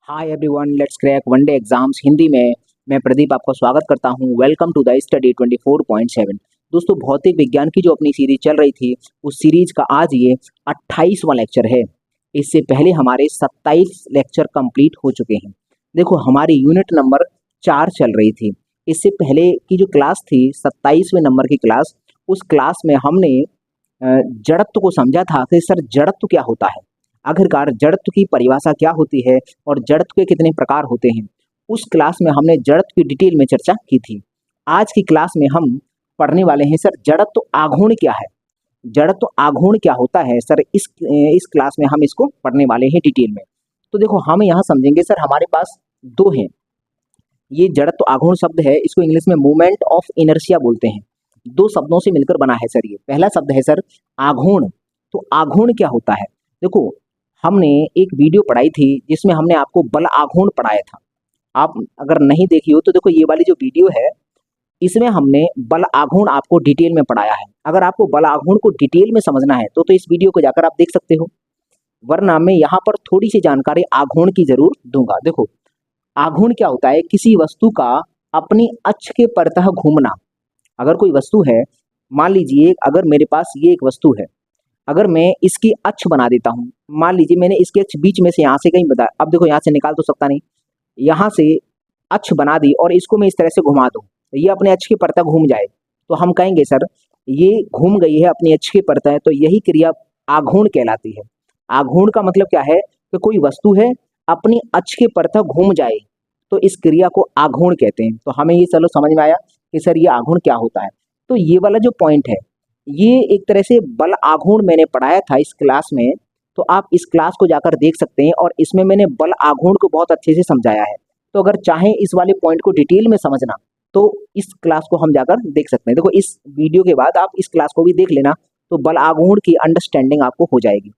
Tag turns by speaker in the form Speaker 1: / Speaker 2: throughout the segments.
Speaker 1: Hi everyone, let's crack one day exams Hindi में। मैं प्रदीप आपका स्वागत करता हूं। Welcome to the study 24.7। दोस्तों, भौतिक विज्ञान की जो अपनी सीरीज चल रही थी, उस सीरीज का आज ये 28वां लेक्चर है। इससे पहले हमारे 27 लेक्चर कंप्लीट हो चुके हैं। देखो, हमारी यूनिट नंबर 4 चल रही थी। इससे पहले की जो क्लास थी, 27वें नंबर की क्लास, उस क्लास में हमने जड़त्व को समझा था कि सर जड़त्व क्या होता है, आखिरकार जड़त्व की परिभाषा क्या होती है और जड़त्व के कितने प्रकार होते हैं। उस क्लास में हमने जड़त्व की डिटेल में चर्चा की थी। आज की क्लास में हम पढ़ने वाले हैं सर जड़त्व आघूर्ण क्या है, जड़त्व आघूर्ण क्या होता है। सर इस क्लास में हम इसको पढ़ने वाले हैं डिटेल में। तो देखो, हम यहाँ समझेंगे सर हमारे पास दो हैं। ये जड़त्व आघूर्ण शब्द है, इसको इंग्लिश में मोमेंट ऑफ इनर्शिया बोलते हैं। दो शब्दों से मिलकर बना है सर। ये पहला शब्द है सर आघूर्ण। तो आघूर्ण क्या होता है? देखो, हमने एक वीडियो पढ़ाई थी जिसमें हमने आपको बल आघूर्ण पढ़ाया था। आप अगर नहीं देखी हो तो देखो, ये वाली जो वीडियो है इसमें हमने बल आघूर्ण आपको डिटेल में पढ़ाया है। अगर आपको बल आघूर्ण को डिटेल में समझना है तो इस वीडियो को जाकर आप देख सकते हो, वरना मैं यहाँ पर थोड़ी सी जानकारी आघूर्ण की जरूर दूंगा। देखो, आघूर्ण क्या होता है? किसी वस्तु का अपनी अक्ष के परतः घूमना। अगर कोई वस्तु है, मान लीजिए अगर मेरे पास ये एक वस्तु है, अगर मैं इसकी अक्ष बना देता हूँ, मान लीजिए मैंने इसकी अक्ष बीच में से यहाँ से कहीं बताया, अब देखो यहाँ से निकाल तो सकता नहीं, यहाँ से अक्ष बना दी और इसको मैं इस तरह से घुमा दूँ, ये अपने अक्ष की परतः घूम जाए, तो हम कहेंगे सर ये घूम गई है अपनी अक्ष की परतः, तो यही क्रिया आघूर्ण कहलाती है। आघूर्ण का मतलब क्या है कि कोई वस्तु है अपनी अक्ष की परतः घूम जाए, तो इस क्रिया को आघूर्ण कहते हैं। तो हमें ये चलो समझ में आया कि सर ये आघूर्ण क्या होता है। तो ये वाला जो पॉइंट है, ये एक तरह से बल आघूर्ण मैंने पढ़ाया था इस क्लास में, तो आप इस क्लास को जाकर देख सकते हैं और इसमें मैंने बल आघूर्ण को बहुत अच्छे से समझाया है। तो अगर चाहें इस वाले पॉइंट को डिटेल में समझना तो इस क्लास को हम जाकर देख सकते हैं। देखो, इस वीडियो के बाद आप इस क्लास को भी देख लेना, तो बल आघूर्ण की अंडरस्टैंडिंग आपको हो जाएगी।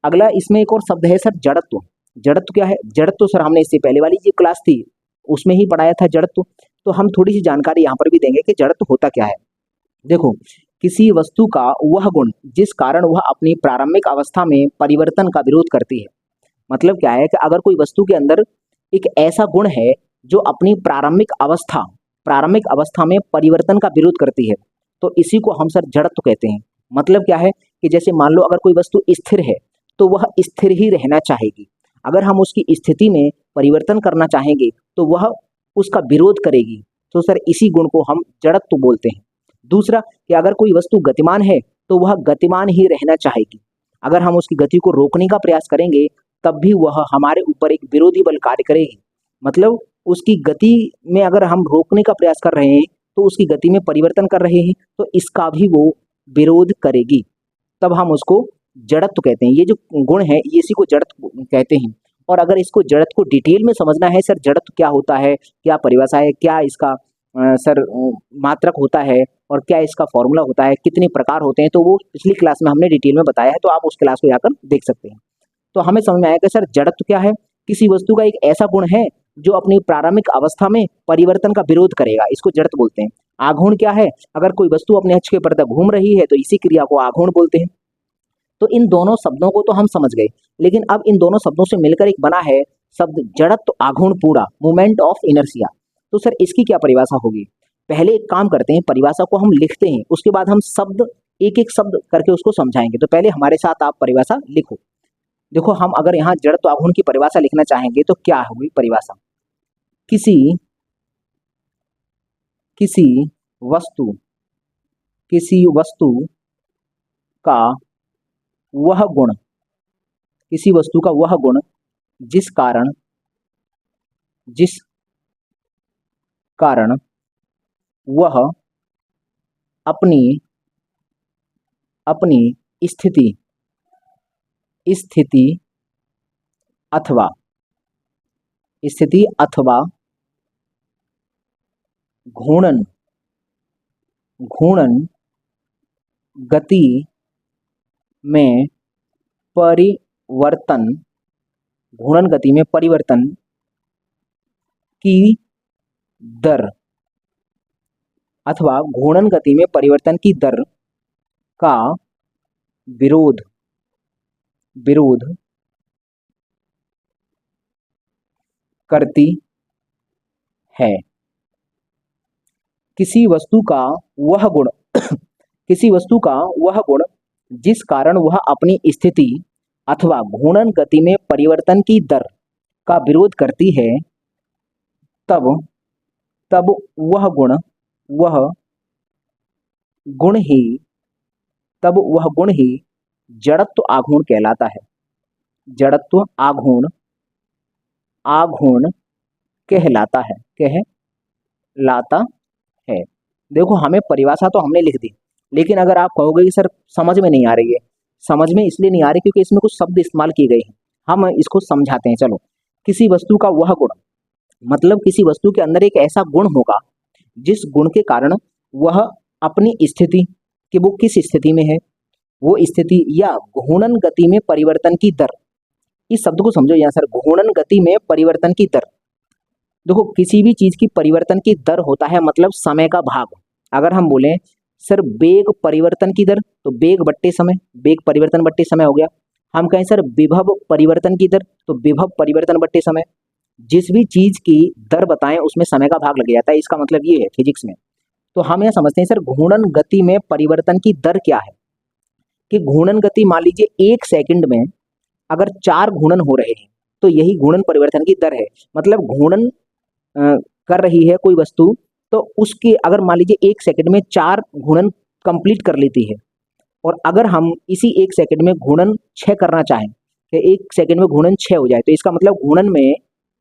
Speaker 1: अगला इसमें एक और शब्द है सर जड़त्व। जड़त्व क्या है? जड़त्व सर हमने इससे पहले वाली जो क्लास थी उसमें ही पढ़ाया था जड़त्व। तो हम थोड़ी सी जानकारी यहाँ पर भी देंगे कि जड़त्व होता क्या है। देखो, किसी वस्तु का वह गुण जिस कारण वह अपनी प्रारंभिक अवस्था में परिवर्तन का विरोध करती है। मतलब क्या है कि अगर कोई वस्तु के अंदर एक ऐसा गुण है जो अपनी प्रारंभिक अवस्था में परिवर्तन का विरोध करती है, तो इसी को हम सर जड़त्व कहते हैं। मतलब क्या है कि जैसे मान लो अगर कोई वस्तु स्थिर है तो वह स्थिर ही रहना चाहेगी। अगर हम उसकी स्थिति में परिवर्तन करना चाहेंगे तो वह उसका विरोध करेगी। तो सर इसी गुण को हम जड़त्व बोलते हैं। दूसरा, कि अगर कोई वस्तु गतिमान है तो वह गतिमान ही रहना चाहेगी। अगर हम उसकी गति को रोकने का प्रयास करेंगे तब भी वह हमारे ऊपर एक विरोधी बल कार्य करेगी। मतलब उसकी गति में अगर हम रोकने का प्रयास कर रहे हैं तो उसकी गति में परिवर्तन कर रहे हैं, तो इसका भी वो विरोध करेगी। तब हम उसको जड़त्व कहते हैं। ये जो गुण है ये इसी को जड़त्व कहते हैं। और अगर इसको जड़त्व को डिटेल में समझना है, सर जड़त्व क्या होता है, क्या परिभाषा है, क्या इसका सर मात्रक होता है और क्या इसका फॉर्मूला होता है, कितने प्रकार होते हैं, तो वो पिछली क्लास में हमने डिटेल में बताया है, तो आप उस क्लास को जाकर देख सकते हैं। तो हमें समझ में आया कि सर जड़त्व क्या है? किसी वस्तु का एक ऐसा गुण है जो अपनी प्रारंभिक अवस्था में परिवर्तन का विरोध करेगा, इसको जड़त्व बोलते हैं। आघूर्ण क्या है? अगर कोई वस्तु अपने अक्ष के परतः घूम रही है तो इसी क्रिया को आघूर्ण बोलते हैं। तो इन दोनों शब्दों को तो हम समझ गए, लेकिन अब इन दोनों शब्दों से मिलकर एक बना है शब्द जड़त्व आघूर्ण पूरा, मोमेंट ऑफ इनर्शिया। तो सर इसकी क्या परिभाषा होगी? पहले एक काम करते हैं, परिभाषा को हम लिखते हैं, उसके बाद हम शब्द एक एक शब्द करके उसको समझाएंगे। तो पहले हमारे साथ आप परिभाषा लिखो। देखो, हम अगर यहाँ जड़त्व आघूर्ण की परिभाषा लिखना चाहेंगे तो क्या होगी परिभाषा? किसी किसी वस्तु किसी वस्तु का वह गुण किसी वस्तु का वह गुण जिस कारण वह अपनी अपनी स्थिति स्थिति अथवा घूर्णन घूर्णन गति में परिवर्तन की दर अथवा घूर्णन गति में परिवर्तन की दर का विरोध करती है। किसी वस्तु का वह गुण किसी वस्तु का वह गुण जिस कारण वह अपनी स्थिति अथवा घूर्णन गति में परिवर्तन की दर का विरोध करती है, तब तब वह गुण ही वह गुण ही जड़त्व आघूर्ण कहलाता है। जड़त्व आघूर्ण कहलाता है। देखो, हमें परिभाषा तो हमने लिख दी, लेकिन अगर आप कहोगे कि सर समझ में नहीं आ रही है, समझ में इसलिए नहीं आ रही क्योंकि इसमें कुछ शब्द इस्तेमाल किए गए हैं। हम इसको समझाते हैं। चलो, किसी वस्तु का वह गुण मतलब किसी वस्तु के अंदर एक ऐसा गुण होगा जिस गुण के कारण वह अपनी स्थिति, कि वो किस स्थिति में है, वो स्थिति या घूर्णन गति में परिवर्तन की दर। इस शब्द को समझो यहाँ सर, घूर्णन गति में परिवर्तन की दर। देखो, किसी भी चीज की परिवर्तन की दर होता है मतलब समय का भाग। अगर हम बोलें सर वेग परिवर्तन की दर, तो वेग बट्टे समय, वेग परिवर्तन बट्टे समय हो गया। हम कहें सर विभव परिवर्तन की दर, तो विभव परिवर्तन बट्टे समय। जिस भी चीज की दर बताएं उसमें समय का भाग लग जाता है। इसका मतलब ये है फिजिक्स में। तो हम यह समझते हैं सर घूर्णन गति में परिवर्तन की दर क्या है, कि घूर्णन गति मान लीजिए 1 सेकंड में अगर 4 घूर्णन हो रहे हैं तो यही घूर्णन परिवर्तन की दर है। मतलब घूर्णन कर रही है कोई वस्तु, तो उसके अगर मान लीजिए 1 सेकंड में 4 घूर्णन कंप्लीट कर लेती है, और अगर हम इसी 1 सेकंड में घूर्णन 6 करना चाहें कि 1 सेकंड में घूर्णन 6 हो जाए, तो इसका मतलब घूर्णन में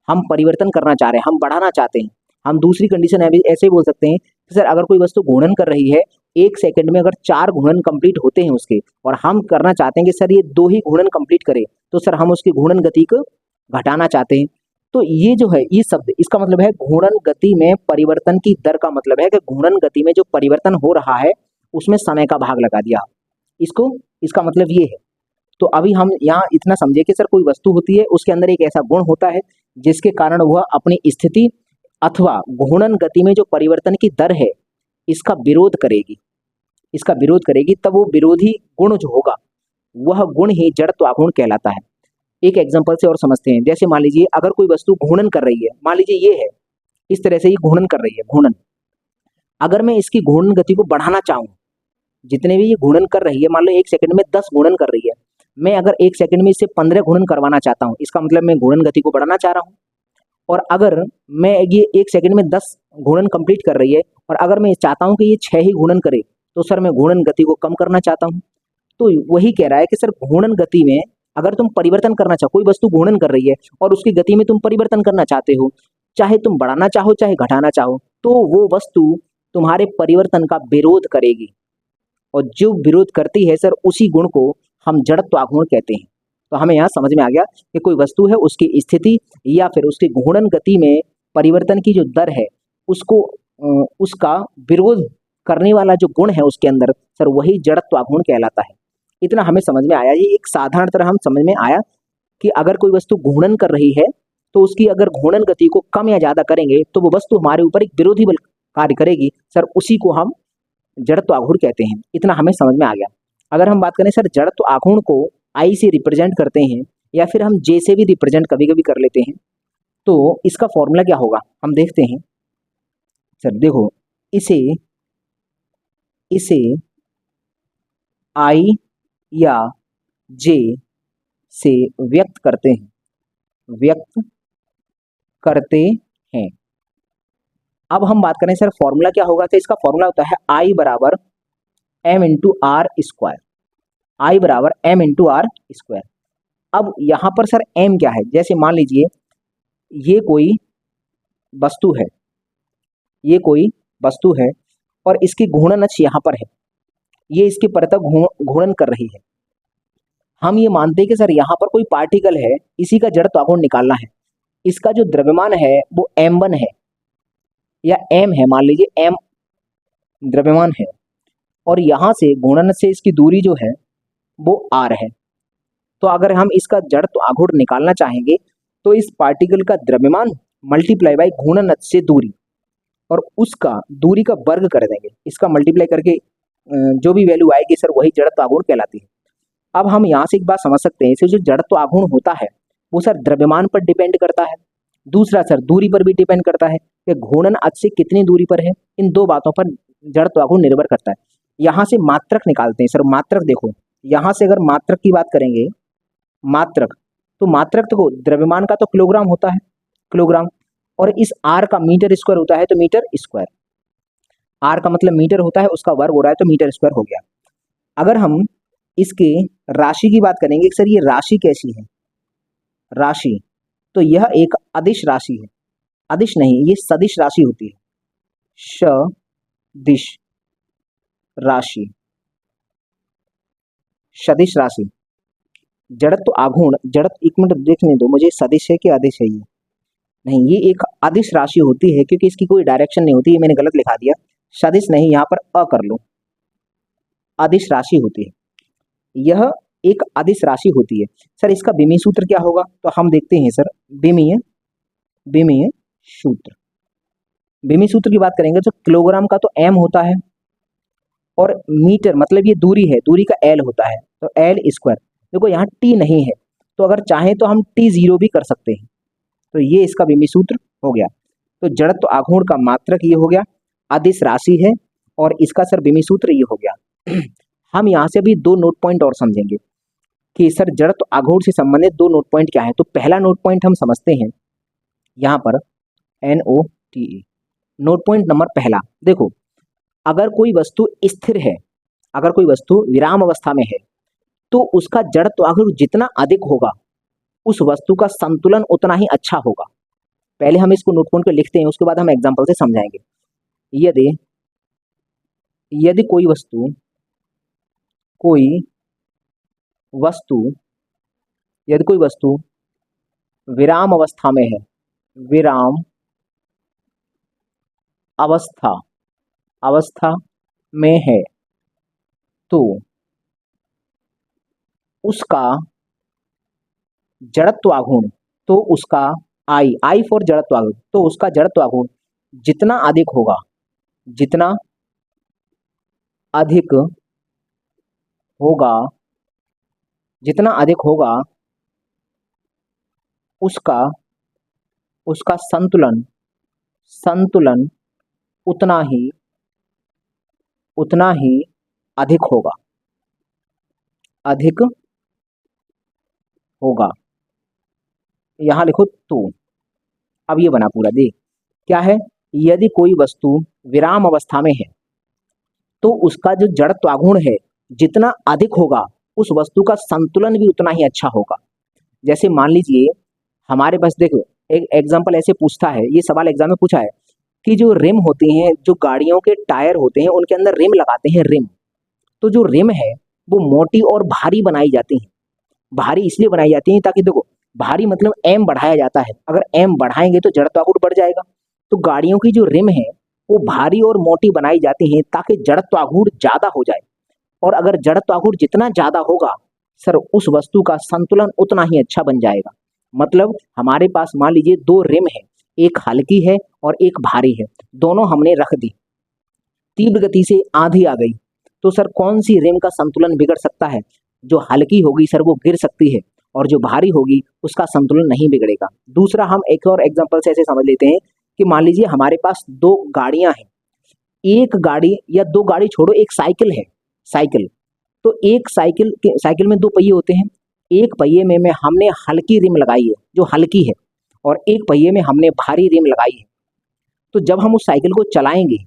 Speaker 1: हम परिवर्तन करना चाह रहे हैं, हम बढ़ाना चाहते हैं। हम दूसरी कंडीशन ऐसे ही बोल सकते हैं कि सर अगर कोई वस्तु घूर्णन कर रही है 1 सेकंड में अगर 4 घूर्णन कंप्लीट होते हैं उसके, और हम करना चाहते हैं कि सर ये 2 ही घूर्णन कंप्लीट करे, तो सर हम उसकी घूर्णन गति को घटाना चाहते हैं। तो ये जो है ये शब्द, इसका मतलब है घूर्णन गति में परिवर्तन की दर का मतलब है कि घूर्णन गति में जो परिवर्तन हो रहा है उसमें समय का भाग लगा दिया इसको, इसका मतलब ये है। तो अभी हम यहाँ इतना समझे कि सर कोई वस्तु होती है, उसके अंदर एक ऐसा गुण होता है जिसके कारण वह अपनी स्थिति अथवा घूर्णन गति में जो परिवर्तन की दर है इसका विरोध करेगी, तब वो विरोधी गुण जो होगा वह गुण ही जड़त्व आघूर्ण कहलाता है। एक एग्जांपल से और समझते हैं। जैसे मान लीजिए अगर कोई वस्तु घूर्णन कर रही है, मान लीजिए ये है, इस तरह से ये घूर्णन कर रही है, घूर्णन। अगर मैं इसकी घूर्णन गति को बढ़ाना चाहूँ, जितने भी ये घूर्णन कर रही है, मान लो 1 सेकंड में 10 घूर्णन कर रही है, मैं अगर 1 सेकंड में इससे 15 घूर्णन करवाना चाहता हूँ, इसका मतलब मैं घूर्णन गति को बढ़ाना चाह रहा हूँ। और अगर मैं ये 1 सेकंड में 10 घूर्णन कंप्लीट कर रही है, और अगर मैं चाहता हूँ कि ये 6 ही घूर्णन करे, तो सर मैं घूर्णन गति को कम करना चाहता हूँ। तो वही कह रहा है कि सर घूर्णन गति में अगर तुम परिवर्तन करना चाहो, कोई वस्तु घूर्णन कर रही है और उसकी गति में तुम परिवर्तन करना चाहते हो, चाहे तुम बढ़ाना चाहो चाहे घटाना चाहो, तो वो वस्तु तुम्हारे परिवर्तन का विरोध करेगी, और जो विरोध करती है सर उसी गुण को हम जड़त्व आघूर्ण कहते हैं। तो हमें यहाँ समझ में आ गया कि कोई वस्तु है उसकी स्थिति या फिर उसकी घूर्णन गति में परिवर्तन की जो दर है उसको उसका विरोध करने वाला जो गुण है उसके अंदर, सर वही जड़त्व आघूर्ण कहलाता है। इतना हमें समझ में आया। ये एक साधारण तरह हम समझ में आया कि अगर कोई वस्तु घूर्णन कर रही है तो उसकी अगर घूर्णन गति को कम या ज्यादा करेंगे तो वो वस्तु हमारे ऊपर एक विरोधी बल कार्य करेगी, सर उसी को हम जड़त्व आघूर्ण कहते हैं। इतना हमें समझ में आ गया। अगर हम बात करें सर जड़त्व आघूर्ण को आई से रिप्रेजेंट करते हैं या फिर हम जे से भी रिप्रेजेंट कभी कभी कर लेते हैं, तो इसका फॉर्मूला क्या होगा हम देखते हैं। सर देखो, इसे आई या जे से व्यक्त करते हैं। अब हम बात करें सर फॉर्मूला क्या होगा, तो इसका फॉर्मूला होता है आई बराबर एम इंटू आर स्क्वायर। आई बराबर एम इंटू आर स्क्वायर। अब यहां पर सर एम क्या है, जैसे मान लीजिए ये कोई वस्तु है और इसकी घूर्णन अक्ष यहां पर है, ये इसकी परतक घूर्णन कर रही है। हम ये मानते हैं कि सर यहाँ पर कोई पार्टिकल है, इसी का जड़त्व आघूर्ण निकालना है। इसका जो द्रव्यमान है वो m1 है या m है, मान लीजिए m द्रव्यमान है, और यहाँ से घूर्णन से इसकी दूरी जो है वो r है। तो अगर हम इसका जड़त्व आघूर्ण निकालना चाहेंगे तो इस पार्टिकल का द्रव्यमान मल्टीप्लाई बाई घूर्णन से दूरी, और उसका दूरी का वर्ग कर देंगे, इसका मल्टीप्लाई करके जो भी वैल्यू आएगी सर वही जड़त्व आघूर्ण कहलाती है। अब हम यहाँ से एक बात समझ सकते हैं, इसे जो जड़त्व आघूर्ण होता है वो सर द्रव्यमान पर डिपेंड करता है। दूसरा सर दूरी पर भी डिपेंड करता है कि घूर्णन अक्ष से कितनी दूरी पर है। इन दो बातों पर जड़त्व आघूर्ण निर्भर करता है। यहाँ से मात्रक निकालते हैं सर। मात्रक देखो, यहाँ से अगर मात्रक की बात करेंगे, मात्रक, तो मात्रक तो द्रव्यमान का तो किलोग्राम होता है, किलोग्राम, और इस आर का मीटर स्क्वायर होता है, तो मीटर स्क्वायर। आर का मतलब मीटर होता है, उसका वर्ग हो रहा है, तो मीटर स्क्वायर हो गया। अगर हम इसके राशि की बात करेंगे, सर ये राशि कैसी है, राशि, तो यह एक अदिश राशि है। अदिश नहीं, ये सदिश राशि होती है, सदिश राशि, सदिश राशि। जड़त्व आघूर्ण, जड़त्व, एक मिनट देखने दो मुझे, सदिश है कि अदिश है ये, नहीं ये एक अदिश राशि होती है, क्योंकि इसकी कोई डायरेक्शन नहीं होती, ये मैंने गलत लिखा दिया, सदिश नहीं, यहाँ पर अ कर लो, अदिश राशि होती है, यह एक अदिश राशि होती है। सर इसका विमीय सूत्र क्या होगा, तो हम देखते हैं सर, विमीय, विमीय सूत्र, विमीय सूत्र की बात करेंगे तो किलोग्राम का तो एम होता है, और मीटर मतलब ये दूरी है, दूरी का एल होता है, तो एल स्क्वायर। देखो यहाँ टी नहीं है, तो अगर चाहें तो हम टी जीरो भी कर सकते हैं, तो ये इसका विमीय सूत्र हो गया। तो जड़त्व आघूर्ण का मात्रक ये हो गया, अदिश राशि है, और इसका सर विमीय सूत्र ये हो गया। हम यहाँ से भी दो नोट पॉइंट और समझेंगे कि सर जड़त्व आघूर्ण से संबंधित दो नोट पॉइंट क्या है। तो पहला नोट पॉइंट हम समझते हैं यहाँ पर, NOTE, नोट पॉइंट नंबर पहला, देखो अगर कोई वस्तु स्थिर है, अगर कोई वस्तु विराम अवस्था में है, तो उसका जड़त्व आघूर्ण जितना अधिक होगा, उस वस्तु का संतुलन उतना ही अच्छा होगा। पहले हम इसको नोट पॉइंट को लिखते हैं, उसके बाद हम एग्जांपल से समझाएंगे। यदि यदि कोई वस्तु यदि कोई वस्तु विराम अवस्था में है, विराम अवस्था में है, तो उसका जड़त्व आघूर्ण, तो उसका आई फॉर जड़त्व आघूर्ण, तो उसका जड़त्व आघूर्ण जितना अधिक होगा, जितना अधिक होगा, जितना अधिक होगा, उसका संतुलन उतना ही अधिक होगा। यहाँ लिखो तो, अब ये बना पूरा, देख क्या है, यदि कोई वस्तु विराम अवस्था में है, तो उसका जो जड़त्व आघूर्ण है जितना अधिक होगा, उस वस्तु का संतुलन भी उतना ही अच्छा होगा। जैसे मान लीजिए हमारे पास, देखो एक एग्जांपल ऐसे पूछता है, ये सवाल एग्जाम में पूछा है कि जो रिम होती हैं, जो गाड़ियों के टायर होते हैं, उनके अंदर रिम लगाते हैं, रिम, तो जो रिम है वो मोटी और भारी बनाई जाती है। भारी इसलिए बनाई जाती है ताकि, देखो भारी मतलब एम बढ़ाया जाता है, अगर एम बढ़ाएंगे तो जड़त्व आघूर्ण बढ़ जाएगा। तो गाड़ियों की जो रिम है वो भारी और मोटी बनाई जाती है ताकि जड़त्व आघूर्ण ज्यादा हो जाए, और अगर जड़त्व आघूर्ण जितना ज्यादा होगा सर, उस वस्तु का संतुलन उतना ही अच्छा बन जाएगा। मतलब हमारे पास मान लीजिए दो रिम है, एक हल्की है और एक भारी है, दोनों हमने रख दी, तीव्र गति से आंधी आ गई, तो सर कौन सी रिम का संतुलन बिगड़ सकता है, जो हल्की होगी सर वो गिर सकती है, और जो भारी होगी उसका संतुलन नहीं बिगड़ेगा। दूसरा हम एक और एग्जांपल से ऐसे समझ लेते हैं कि मान लीजिए हमारे पास दो गाड़ियां हैं, एक गाड़ी या दो गाड़ी छोड़ो, एक साइकिल है, साइकिल, तो एक साइकिल में दो पहिए होते हैं, एक पहिए में हमने हल्की रिम लगाई है जो हल्की है, और एक पहिए में हमने भारी रिम लगाई है। तो जब हम उस साइकिल को चलाएंगे,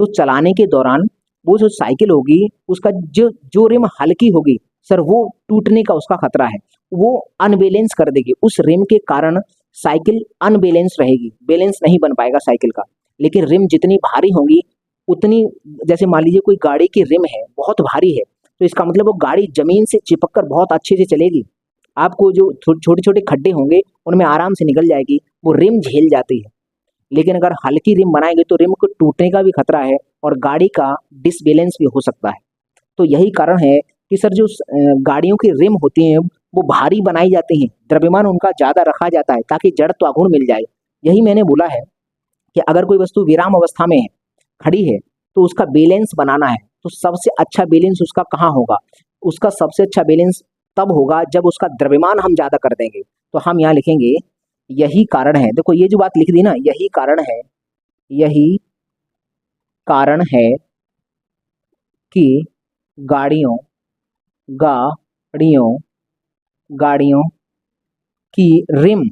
Speaker 1: तो चलाने के दौरान वो जो साइकिल होगी उसका जो रिम हल्की होगी सर, वो टूटने का उसका खतरा है, वो अनबैलेंस कर देगी, उस रिम के कारण साइकिल अनबैलेंस रहेगी, बैलेंस नहीं बन पाएगा साइकिल का। लेकिन रिम जितनी भारी होगी उतनी, जैसे मान लीजिए कोई गाड़ी की रिम है बहुत भारी है, तो इसका मतलब वो गाड़ी जमीन से चिपक कर बहुत अच्छे से चलेगी, आपको जो छोटे छोटे खड्डे होंगे उनमें आराम से निकल जाएगी, वो रिम झेल जाती है। लेकिन अगर हल्की रिम बनाएंगे तो रिम को टूटने का भी खतरा है, और गाड़ी का डिसबैलेंस भी हो सकता है। तो यही कारण है कि सर जो गाड़ियों की रिम होती हैं वो भारी बनाई जाती हैं, द्रव्यमान उनका ज़्यादा रखा जाता है ताकि जड़त्व आघूर्ण मिल जाए। यही मैंने बोला है कि अगर कोई वस्तु विराम अवस्था में है, खड़ी है, तो उसका बैलेंस बनाना है, तो सबसे अच्छा बैलेंस उसका कहाँ होगा, उसका सबसे अच्छा बैलेंस तब होगा जब उसका द्रव्यमान हम ज़्यादा कर देंगे। तो हम यहाँ लिखेंगे यही कारण है, देखो ये जो बात लिख दी ना, यही कारण है, यही कारण है कि गाड़ियों गाड़ियों गाड़ियों की रिम,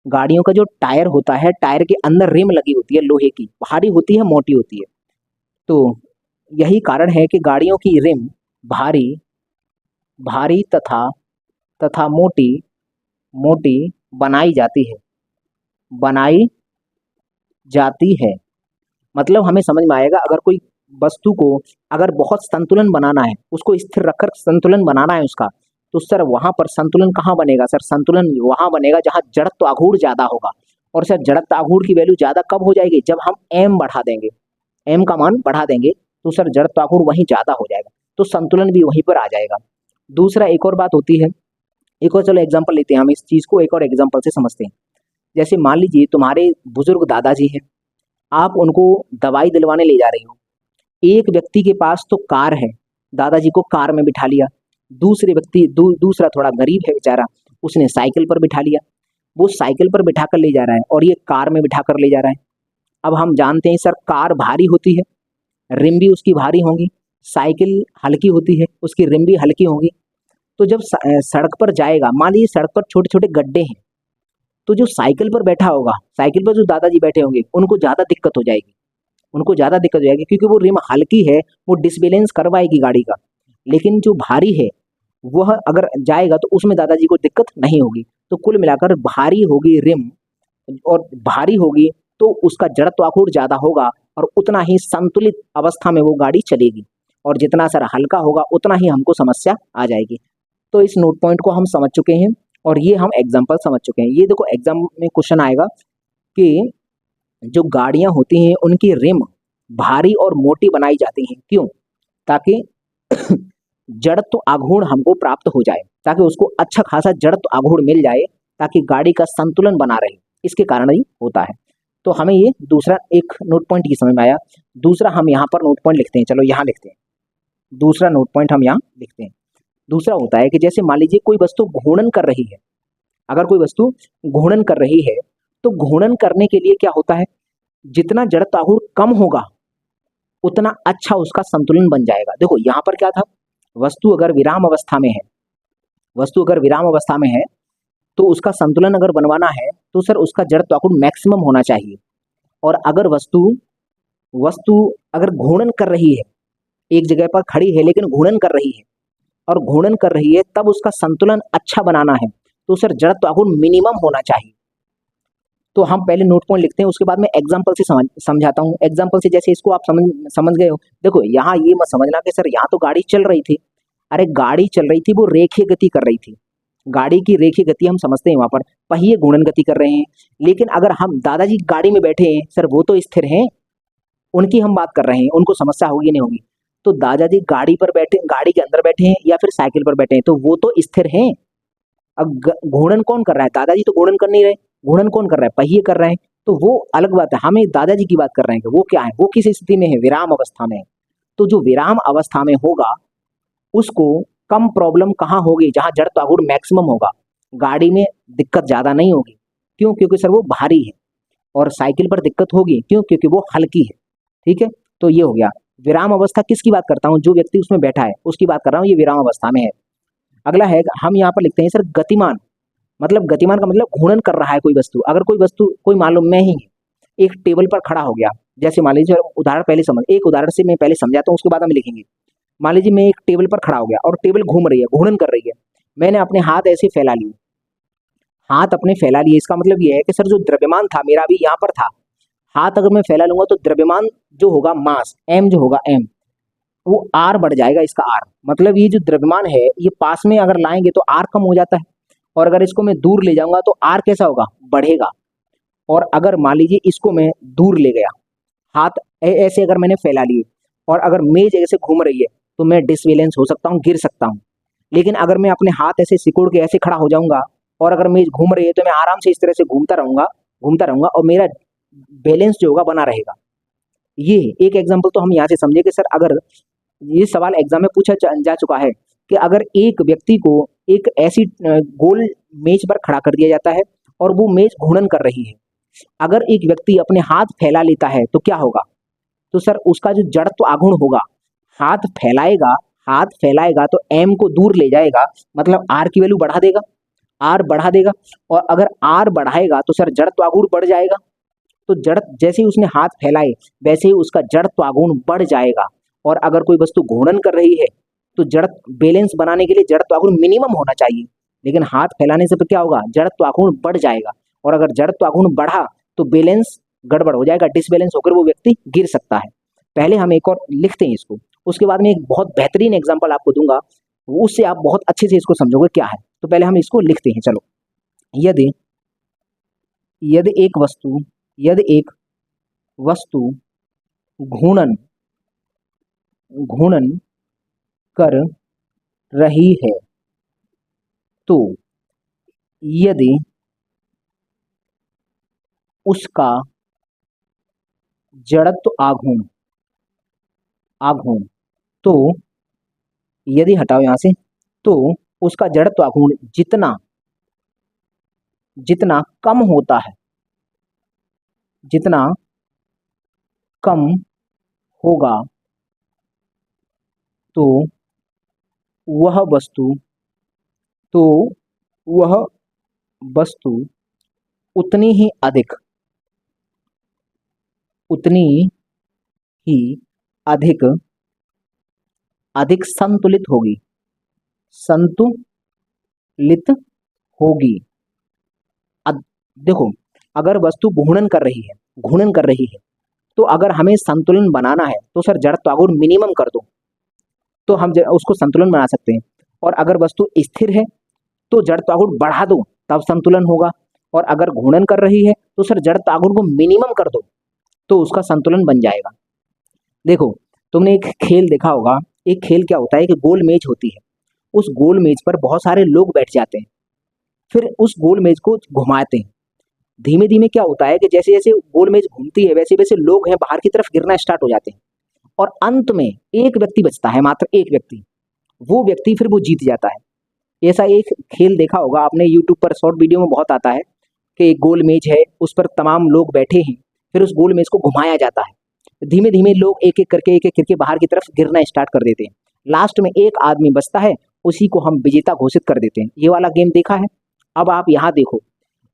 Speaker 1: गाड़ियों का जो टायर होता है, टायर के अंदर रिम लगी होती है लोहे की, भारी होती है मोटी होती है। तो यही कारण है कि गाड़ियों की रिम भारी भारी तथा मोटी मोटी बनाई जाती है, बनाई जाती है। मतलब हमें समझ में आएगा, अगर कोई वस्तु को अगर बहुत संतुलन बनाना है, उसको स्थिर रखकर संतुलन बनाना है उसका, तो सर वहां पर संतुलन कहाँ बनेगा? सर संतुलन वहां बनेगा जहां जड़त्व आघूर्ण ज्यादा होगा। और सर जड़त्व आघूर्ण की वैल्यू ज्यादा कब हो जाएगी? जब हम एम बढ़ा देंगे, एम का मान बढ़ा देंगे, तो सर जड़त्व आघूर्ण वहीं ज्यादा हो जाएगा, तो संतुलन भी वहीं पर आ जाएगा। दूसरा एक और बात होती है, एक और चलो एग्जाम्पल लेते हैं हम इस चीज को, एक और एग्जाम्पल से समझते हैं। जैसे मान लीजिए तुम्हारे बुजुर्ग दादाजी हैं, आप उनको दवाई दिलवाने ले जा रही हो। एक व्यक्ति के पास तो कार है, दादाजी को कार में बिठा लिया। दूसरे व्यक्ति दूसरा थोड़ा गरीब है बेचारा, उसने साइकिल पर बिठा लिया। वो साइकिल पर बिठा कर ले जा रहा है और ये कार में बिठा कर ले जा रहा है। अब हम जानते हैं सर कार भारी होती है, रिम भी उसकी भारी होंगी, साइकिल हल्की होती है, उसकी रिम भी हल्की होंगी। तो जब सड़क पर जाएगा, मान लीजिए सड़क पर छोटे छोटे गड्ढे हैं, तो जो साइकिल पर बैठा होगा, साइकिल पर जो दादाजी बैठे होंगे, उनको ज़्यादा दिक्कत हो जाएगी, उनको ज़्यादा दिक्कत हो जाएगी, क्योंकि वो रिम हल्की है, वो डिसबैलेंस करवाएगी गाड़ी का। लेकिन जो भारी है वह अगर जाएगा तो उसमें दादाजी को दिक्कत नहीं होगी। तो कुल मिलाकर भारी होगी रिम और भारी होगी तो उसका जड़त्व आघूर्ण ज़्यादा होगा और उतना ही संतुलित अवस्था में वो गाड़ी चलेगी। और जितना सर हल्का होगा उतना ही हमको समस्या आ जाएगी। तो इस नोट पॉइंट को हम समझ चुके हैं और ये हम एग्जाम्पल समझ चुके हैं। ये देखो एग्जाम में क्वेश्चन आएगा कि जो गाड़ियां होती हैं उनकी रिम भारी और मोटी बनाई जाती हैं, क्यों? ताकि जड़त्व आघूर्ण हमको प्राप्त हो जाए, ताकि उसको अच्छा खासा जड़त्व आघूर्ण मिल जाए, ताकि गाड़ी का संतुलन बना रहे, इसके कारण ही होता है। तो हमें ये दूसरा एक नोट पॉइंट ये समझ में आया। दूसरा हम यहाँ पर नोट पॉइंट लिखते हैं, चलो यहाँ लिखते हैं, दूसरा नोट पॉइंट हम यहाँ लिखते हैं। दूसरा होता है कि जैसे मान लीजिए कोई वस्तु घूर्णन कर रही है, अगर कोई वस्तु घूर्णन कर रही है तो घूर्णन करने के लिए क्या होता है, जितना जड़त्व आघूर्ण कम होगा उतना अच्छा उसका संतुलन बन जाएगा। देखो यहाँ पर क्या था, वस्तु अगर विराम अवस्था में है, वस्तु अगर विराम अवस्था में है तो उसका संतुलन अगर बनवाना है तो सर उसका जड़त्व आघूर्ण मैक्सिमम होना चाहिए। और अगर वस्तु वस्तु अगर घूर्णन कर रही है, एक जगह पर खड़ी है लेकिन घूर्णन कर रही है और घूर्णन कर रही है, तब उसका संतुलन अच्छा बनाना है तो सर जड़त्व आघूर्ण मिनिमम होना चाहिए। तो हम पहले नोट पॉइंट लिखते हैं, उसके बाद में एग्जांपल से समझाता हूँ। एग्जांपल से जैसे इसको आप समझ गए हो। देखो यहाँ ये मत समझना कि सर यहाँ तो गाड़ी चल रही थी, अरे गाड़ी चल रही थी, वो रेखीय गति कर रही थी। गाड़ी की रेखीय गति हम समझते हैं, वहां पर पहिए घूर्णन गति कर रहे हैं। लेकिन अगर हम दादाजी गाड़ी में बैठे हैं, सर वो तो स्थिर हैं, उनकी हम बात कर रहे हैं, उनको समस्या होगी नहीं होगी। तो दादाजी गाड़ी पर बैठे, गाड़ी के अंदर बैठे हैं या फिर साइकिल पर बैठे हैं, तो वो तो स्थिर हैं। अब घूर्णन कौन कर रहा है? दादाजी तो घूर्णन कर नहीं रहे, घूर्णन कौन कर रहा है? पहिए कर रहे हैं। तो वो अलग बात है, हमें दादाजी की बात कर रहे हैं कि वो क्या है, वो किस स्थिति में है, विराम अवस्था में है। तो जो विराम अवस्था में होगा उसको कम प्रॉब्लम कहाँ होगी, जहां जड़त्व आघूर्ण मैक्सिमम होगा, गाड़ी में दिक्कत ज्यादा नहीं होगी। क्यों? क्योंकि सर वो भारी है। और साइकिल पर दिक्कत होगी, क्यों? क्योंकि वो हल्की है। ठीक है, तो ये हो गया विराम अवस्था। किसकी बात करता हूँ? जो व्यक्ति उसमें बैठा है उसकी बात कर रहा हूँ, ये विराम अवस्था में है। अगला है, हम यहाँ पर लिखते हैं सर गतिमान। मतलब गतिमान का मतलब घूर्णन कर रहा है कोई वस्तु। अगर कोई वस्तु, कोई मालूम मैं ही एक टेबल पर खड़ा हो गया, जैसे मान लीजिए, उदाहरण पहले समझ, एक उदाहरण से मैं पहले समझाता हूँ, उसके बाद हम लिखेंगे। मान लीजिए मैं एक टेबल पर खड़ा हो गया और टेबल घूम रही है, घूर्णन कर रही है। मैंने अपने हाथ ऐसे फैला लिए, हाथ अपने फैला लिए, इसका मतलब ये है कि सर जो द्रव्यमान था मेरा अभी यहाँ पर था, हाथ अगर मैं फैला लूंगा तो द्रव्यमान जो होगा, मास एम जो होगा, एम वो आर बढ़ जाएगा। इसका आर मतलब ये जो द्रव्यमान है ये पास में अगर लाएंगे तो आर कम हो जाता है, और अगर इसको मैं दूर ले जाऊंगा तो आर कैसा होगा, बढ़ेगा। और अगर मान लीजिए इसको मैं दूर ले गया, हाथ ऐसे अगर मैंने फैला लिए, और अगर मेज ऐसे घूम रही है तो मैं डिसबैलेंस हो सकता हूँ, गिर सकता हूँ। लेकिन अगर मैं अपने हाथ ऐसे सिकोड़ के ऐसे खड़ा हो जाऊंगा और अगर मेज घूम रही है तो मैं आराम से इस तरह से घूमता रहूंगा और मेरा बैलेंस जो होगा बना रहेगा। ये एक एग्जाम्पल तो हम यहाँ से समझे कि सर अगर ये सवाल एग्जाम में पूछा जा चुका है कि अगर एक व्यक्ति को एक ऐसी गोल मेज पर खड़ा कर दिया जाता है और वो मेज घूर्णन कर रही है। अगर एक व्यक्ति अपने हाथ फैला लेता है तो क्या होगा? तो सर उसका जो जड़त्व आघूर्ण होगा, हाथ फैलाएगा, हाथ फैलाएगा तो m को दूर ले जाएगा, मतलब r की वैल्यू बढ़ा देगा, r बढ़ा देगा। और अगर r बढ़ाएगा तो सर जड़त्व आघूर्ण बढ़ जाएगा। तो जड़ जैसे ही उसने हाथ फैलाए वैसे ही उसका जड़त्व आघूर्ण बढ़ जाएगा। और अगर कोई वस्तु घूर्णन कर रही है तो जड़ बैलेंस बनाने के लिए जड़त्व आघूर्ण मिनिमम होना चाहिए, लेकिन हाथ फैलाने से तो क्या होगा? जड़त्व आघूर्ण बढ़ जाएगा। और अगर जड़त्व आघूर्ण बढ़ा तो बैलेंस गड़बड़ हो जाएगा, डिसबैलेंस होकर वो व्यक्ति गिर सकता है। पहले हम एक और लिखते हैं इसको, उसके बाद में एक बहुत बेहतरीन एग्जाम्पल आपको दूंगा, उससे आप बहुत अच्छे से इसको समझोगे क्या है। तो पहले हम इसको लिखते हैं, चलो। यदि यदि एक वस्तु घूर्णन कर रही है तो यदि उसका जड़त्व आघूर्ण तो यदि हटाओ यहां से, तो उसका जड़त्व आघूर्ण जितना कम होता है, जितना कम होगा तो वह वस्तु उतनी ही अधिक संतुलित होगी। अब देखो, अगर वस्तु घूर्णन कर रही है तो अगर हमें संतुलन बनाना है तो सर जड़त्व आघूर्ण मिनिमम कर दो तो हम उसको संतुलन बना सकते हैं। और अगर वस्तु स्थिर है तो जड़त्व आघूर्ण बढ़ा दो तब संतुलन होगा। और अगर घूर्णन कर रही है तो सर जड़त्व आघूर्ण को मिनिमम कर दो तो उसका संतुलन बन जाएगा। देखो, तुमने एक खेल देखा होगा। एक खेल क्या होता है कि गोल मेज होती है, उस गोल मेज पर बहुत सारे लोग बैठ जाते हैं, फिर उस गोल मेज को घुमाते हैं। धीमे धीमे क्या होता है कि जैसे जैसे गोल मेज घूमती है वैसे वैसे लोग हैं बाहर की तरफ गिरना स्टार्ट हो जाते हैं। और अंत में एक व्यक्ति बचता है, मात्र एक व्यक्ति, वो व्यक्ति फिर वो जीत जाता है। ऐसा एक खेल देखा होगा आपने, यूट्यूब पर शॉर्ट वीडियो में बहुत आता है कि एक गोल मेज है, उस पर तमाम लोग बैठे हैं, फिर उस गोल मेज को घुमाया जाता है। धीमे धीमे लोग एक एक करके बाहर की तरफ गिरना स्टार्ट कर देते हैं। लास्ट में एक आदमी बचता है, उसी को हम विजेता घोषित कर देते हैं। ये वाला गेम देखा है? अब आप यहाँ देखो,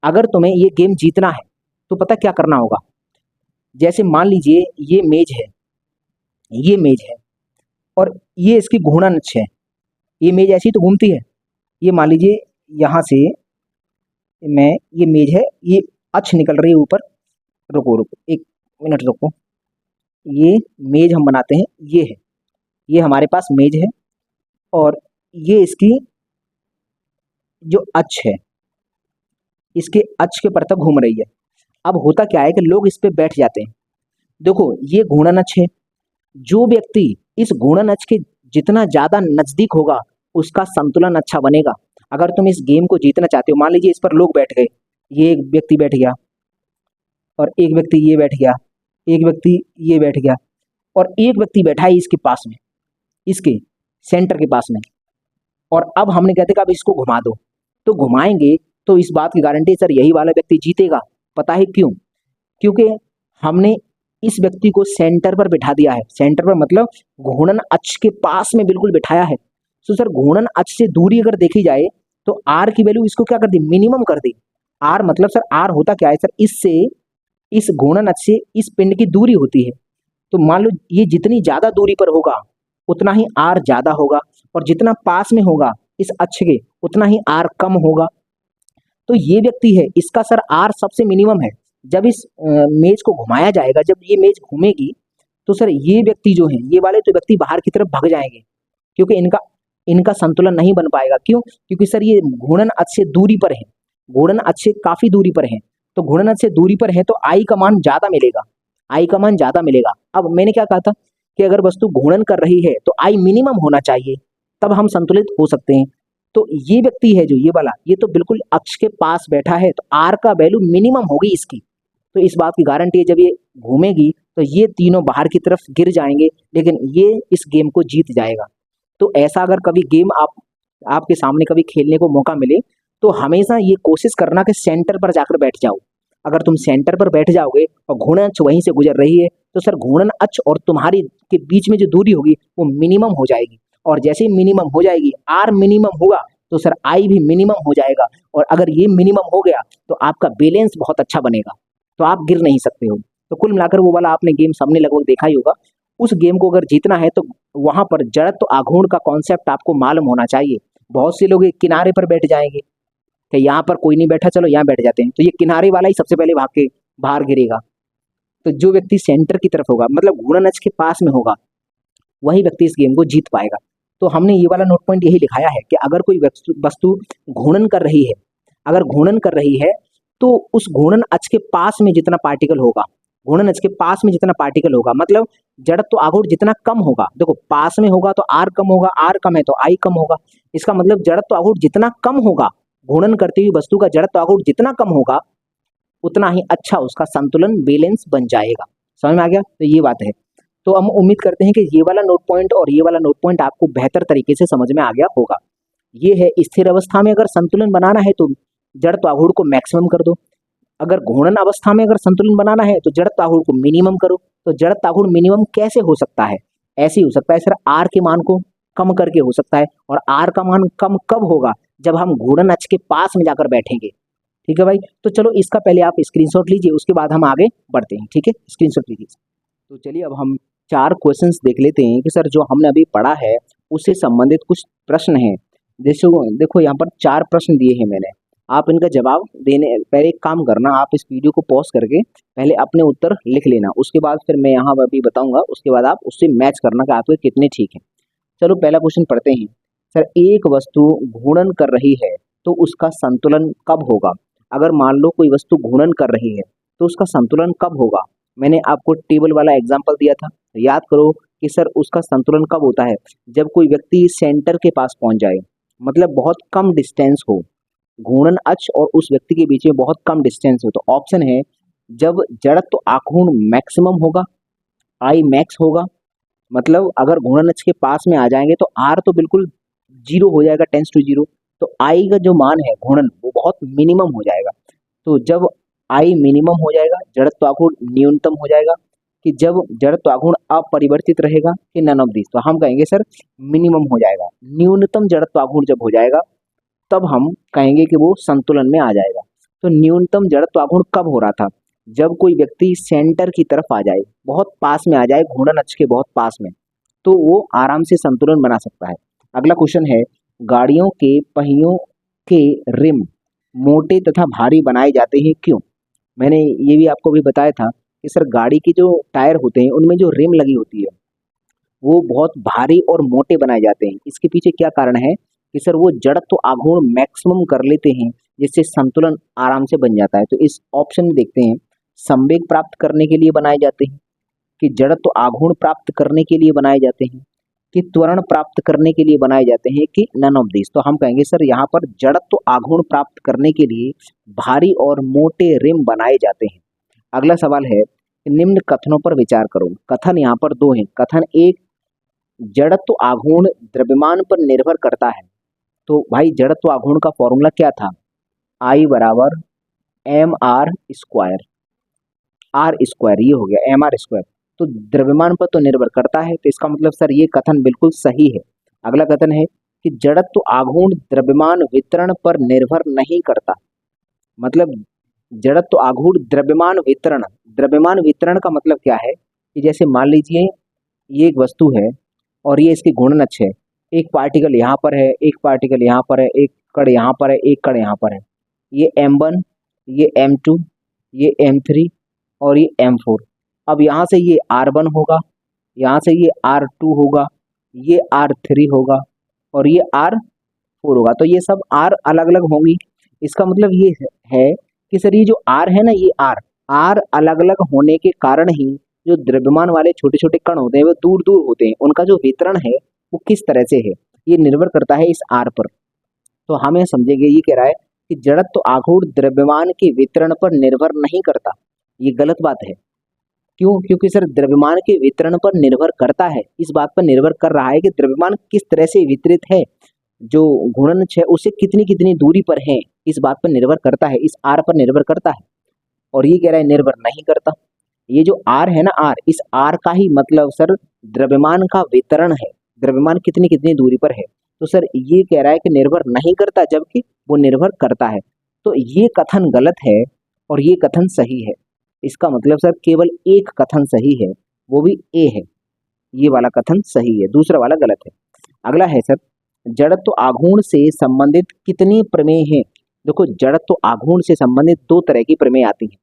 Speaker 1: अगर तुम्हें ये गेम जीतना है तो पता क्या करना होगा। जैसे मान लीजिए ये मेज है और ये इसकी घूर्णन अक्ष है, ये मेज ऐसी तो घूमती है। ये मान लीजिए यहाँ से ये मेज है, ये अक्ष निकल रही है ऊपर। रुको एक मिनट रुको, ये मेज हम बनाते हैं, ये हमारे पास मेज है और ये इसकी जो अक्ष है, इसके अक्ष के पर तक घूम रही है। अब होता क्या है कि लोग इस पे बैठ जाते हैं। देखो, ये घूर्णन अक्ष है, जो व्यक्ति इस घूर्णन अक्ष के जितना ज्यादा नजदीक होगा उसका संतुलन अच्छा बनेगा। अगर तुम इस गेम को जीतना चाहते हो, मान लीजिए इस पर लोग बैठ गए, ये एक व्यक्ति बैठ गया और एक व्यक्ति ये बैठ गया, एक व्यक्ति ये बैठ गया और एक व्यक्ति बैठा है इसके पास में, इसके सेंटर के पास में। और अब हमने कहते कि अब इसको घुमा दो, तो घुमाएंगे तो इस बात की गारंटी सर यही वाला व्यक्ति जीतेगा। पता है क्यों? क्योंकि हमने इस व्यक्ति को सेंटर पर बिठा दिया है। सेंटर पर मतलब घूर्णन अक्ष के पास में बिल्कुल बिठाया है। तो सर घूर्णन अक्ष से दूरी अगर देखी जाए तो आर की वैल्यू इसको क्या कर दी? मिनिमम कर दी। आर मतलब सर आर होता क्या है सर? इससे इस घूर्णन अक्ष से इस पिंड की दूरी होती है। तो मान लो ये जितनी ज्यादा दूरी पर होगा उतना ही आर ज्यादा होगा, और जितना पास में होगा इस अक्ष के उतना ही आर कम होगा। तो ये व्यक्ति है, इसका सर आर सबसे मिनिमम है। जब इस मेज को घुमाया जाएगा, जब ये मेज घूमेगी तो सर ये व्यक्ति जो है, ये वाले तो व्यक्ति बाहर की तरफ भाग जाएंगे, क्योंकि इनका संतुलन नहीं बन पाएगा। क्यों? क्योंकि सर ये घूर्णन अक्ष से दूरी पर है, घूर्णन अक्ष से काफी दूरी पर है। तो घूर्णन अक्ष से दूरी पर है तो आई का मान ज्यादा मिलेगा, आई का मान ज्यादा मिलेगा। अब मैंने क्या कहा था कि अगर वस्तु घूर्णन कर रही है तो आई मिनिमम होना चाहिए, तब हम संतुलित हो सकते हैं। तो ये व्यक्ति है जो ये वाला, ये तो बिल्कुल अक्ष के पास बैठा है, तो आर का वैल्यू मिनिमम होगी इसकी। तो इस बात की गारंटी है जब ये घूमेगी तो ये तीनों बाहर की तरफ गिर जाएंगे, लेकिन ये इस गेम को जीत जाएगा। तो ऐसा अगर कभी गेम आपके सामने कभी खेलने को मौका मिले तो हमेशा ये कोशिश करना कि सेंटर पर जाकर बैठ जाओ। अगर तुम सेंटर पर बैठ जाओगे और घूर्णन अक्ष वहीं से गुजर रही है तो सर घूर्णन अक्ष और तुम्हारी के बीच में जो दूरी होगी वो मिनिमम हो जाएगी, और जैसे ही मिनिमम हो जाएगी, आर मिनिमम होगा तो सर आई भी मिनिमम हो जाएगा, और अगर ये मिनिमम हो गया तो आपका बैलेंस बहुत अच्छा बनेगा, तो आप गिर नहीं सकते हो। तो कुल मिलाकर वो वाला आपने गेम सबने लगभग देखा ही होगा। उस गेम को अगर जीतना है तो वहां पर जड़त्व आघूर्ण का कॉन्सेप्ट आपको मालूम होना चाहिए। बहुत से लोग एक किनारे पर बैठ जाएंगे कि यहाँ पर कोई नहीं बैठा, चलो यहाँ बैठ जाते हैं, तो ये किनारे वाला ही सबसे पहले भाग के बाहर गिरेगा। तो जो व्यक्ति सेंटर की तरफ होगा, मतलब घूर्णन अक्ष के पास में होगा, वही व्यक्ति इस गेम को जीत पाएगा। तो हमने ये वाला नोट पॉइंट यही लिखाया है कि अगर कोई वस्तु घूर्णन कर रही है, अगर घूर्णन कर रही है तो उस घूर्णन अक्ष के पास में जितना पार्टिकल होगा, घूर्णन अक्ष के पास में जितना पार्टिकल होगा, मतलब जड़त्व आघूर्ण जितना कम होगा, देखो पास में होगा तो आर कम होगा, आर कम है तो आई कम होगा, इसका मतलब जड़त्व आघूर्ण जितना कम होगा, घूर्णन करती हुई वस्तु का जड़त्व आघूर्ण जितना कम होगा उतना ही अच्छा उसका संतुलन बैलेंस बन जाएगा। समझ में आ गया? तो ये बात है। तो हम उम्मीद करते हैं कि ये वाला नोट पॉइंट और ये वाला नोट पॉइंट आपको बेहतर तरीके से समझ में आ गया होगा। ये है स्थिर अवस्था में अगर संतुलन बनाना है तो जड़त्व आघूर्ण को मैक्सिमम कर दो, अगर घूर्णन अवस्था में अगर संतुलन बनाना है तो जड़त्व आघूर्ण को मिनिमम करो। तो जड़त्व आघूर्ण मिनिमम कैसे हो सकता है? ऐसे ही हो सकता है सर, आर के मान को कम करके हो सकता है, और आर का मान कम कब होगा? जब हम घूर्णन अक्ष के पास में जाकर बैठेंगे। ठीक है भाई, तो चलो इसका पहले आप स्क्रीनशॉट लीजिए, उसके बाद हम आगे बढ़ते हैं। ठीक है, स्क्रीनशॉट लीजिए। तो चलिए अब हम 4 क्वेश्चंस देख लेते हैं कि सर जो हमने अभी पढ़ा है उससे संबंधित कुछ प्रश्न हैं। देखो यहाँ पर 4 प्रश्न दिए हैं मैंने, आप इनका जवाब देने पहले एक काम करना, आप इस वीडियो को पॉज करके पहले अपने उत्तर लिख लेना, उसके बाद फिर मैं यहाँ अभी बताऊंगा, उसके बाद आप उससे मैच करना कि आपके कितने ठीक हैं। चलो पहला क्वेश्चन पढ़ते हैं। सर एक वस्तु घूर्णन कर रही है तो उसका संतुलन कब होगा? अगर मान लो कोई वस्तु घूर्णन कर रही है तो उसका संतुलन कब होगा? मैंने आपको टेबल वाला एग्जाम्पल दिया था, तो याद करो कि सर उसका संतुलन कब होता है? जब कोई व्यक्ति सेंटर के पास पहुंच जाए, मतलब बहुत कम डिस्टेंस हो, घूर्णन अक्ष और उस व्यक्ति के बीच में बहुत कम डिस्टेंस हो। तो ऑप्शन है जब जड़त्व आघूर्ण मैक्सिमम होगा, आई मैक्स होगा, मतलब अगर घूर्णन अक्ष के पास में आ जाएंगे तो आर तो बिल्कुल जीरो हो जाएगा, टेंस टू जीरो, तो आई का जो मान है घूर्णन वो बहुत मिनिमम हो जाएगा। तो जब आई मिनिमम हो जाएगा, जड़त्व आघूर्ण न्यूनतम हो जाएगा, कि जब जड़त्व आघूर्ण अपरिवर्तित रहेगा, कि नन ऑफ दिस, तो हम कहेंगे सर मिनिमम हो जाएगा। न्यूनतम जड़त्व आघूर्ण जब हो जाएगा तब हम कहेंगे कि वो संतुलन में आ जाएगा। तो न्यूनतम जड़त्व आघूर्ण कब हो रहा था? जब कोई व्यक्ति सेंटर की तरफ आ जाए, बहुत पास में आ जाए, घूर्णन अक्ष के बहुत पास में, तो वो आराम से संतुलन बना सकता है। अगला क्वेश्चन है गाड़ियों के पहियों के रिम मोटे तथा भारी बनाए जाते हैं क्यों? मैंने ये भी आपको भी बताया था कि सर गाड़ी की जो टायर होते हैं उनमें जो रिम लगी होती है वो बहुत भारी और मोटे बनाए जाते हैं। इसके पीछे क्या कारण है? कि सर वो जड़त्व आघूर्ण मैक्सिमम कर लेते हैं, जिससे संतुलन आराम से बन जाता है। तो इस ऑप्शन में देखते हैं, संवेग प्राप्त करने के लिए बनाए जाते हैं, कि जड़त्व आघूर्ण प्राप्त करने के लिए बनाए जाते हैं, कि त्वरण प्राप्त करने के लिए बनाए जाते हैं, कि नन ऑफ दिस। तो हम कहेंगे सर यहाँ पर जड़त्व आघूर्ण प्राप्त करने के लिए भारी और मोटे रिम बनाए जाते हैं। अगला सवाल है निम्न कथनों पर विचार करो। कथन यहाँ पर 2 हैं। कथन 1, जड़त्व आघूर्ण द्रव्यमान पर निर्भर करता है। तो भाई जड़त्व आघूर्ण का फॉर्मूला क्या था? I बराबर M R square, R square, ये हो गया एम आर स्क्वायर। तो द्रव्यमान पर तो निर्भर करता है, तो इसका मतलब सर ये कथन बिल्कुल सही है। अगला कथन है कि जड़त्व आघूर्ण द्रव्यमान वितरण पर निर्भर नहीं करता। मतलब जड़त्व आघूर्ण द्रव्यमान वितरण, द्रव्यमान वितरण का मतलब क्या है? कि जैसे मान लीजिए ये एक वस्तु है और ये इसकी घूर्णन अक्ष है, एक पार्टिकल यहाँ पर है, एक पार्टिकल यहाँ पर है, एक कण यहाँ पर है, एक कण यहाँ पर है, ये m1, ये m2, ये m3 और ये m4। अब यहाँ से ये r1 होगा, यहाँ से ये r2 होगा, ये r3 होगा और ये r4 होगा। तो ये सब r अलग अलग होंगी। इसका मतलब ये है कि सर ये जो r है ना, ये r अलग अलग होने के कारण ही जो द्रव्यमान वाले छोटे छोटे कण होते हैं वो दूर दूर होते हैं, उनका जो वितरण है वो किस तरह से है ये निर्भर करता है इस r पर। तो हम ये समझेंगे, ये कह रहा है कि जड़त्व आघूर्ण द्रव्यमान के वितरण पर निर्भर नहीं करता। ये गलत बात है। क्यों? क्योंकि सर द्रव्यमान के वितरण पर निर्भर करता है, इस बात पर निर्भर कर रहा है कि द्रव्यमान किस तरह से वितरित है। जो गुणनच है उससे कितनी कितनी दूरी पर है, इस बात पर निर्भर करता है, इस आर पर निर्भर करता है। और ये कह रहा है निर्भर नहीं करता। ये जो आर है ना, आर, इस आर का ही मतलब सर द्रव्यमान का वितरण है, द्रव्यमान कितनी कितनी दूरी पर है। तो सर ये कह रहा है कि निर्भर नहीं करता, जबकि वो निर्भर करता है। तो ये कथन गलत है और ये कथन सही है। इसका मतलब सर केवल एक कथन सही है, वो भी ए है, ये वाला कथन सही है, दूसरा वाला गलत है। अगला है सर, जड़त्व आघूर्ण से संबंधित कितनी प्रमेय हैं। देखो, जड़त्व आघूर्ण से संबंधित दो तरह की प्रमेय आती हैं।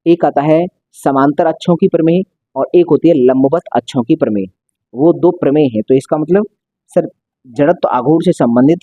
Speaker 1: एक आता है समांतर अक्षों की प्रमेय और एक होती है लंबवत अक्षों की प्रमेय। वो दो प्रमेय हैं। तो इसका मतलब सर जड़त्व आघूर्ण से संबंधित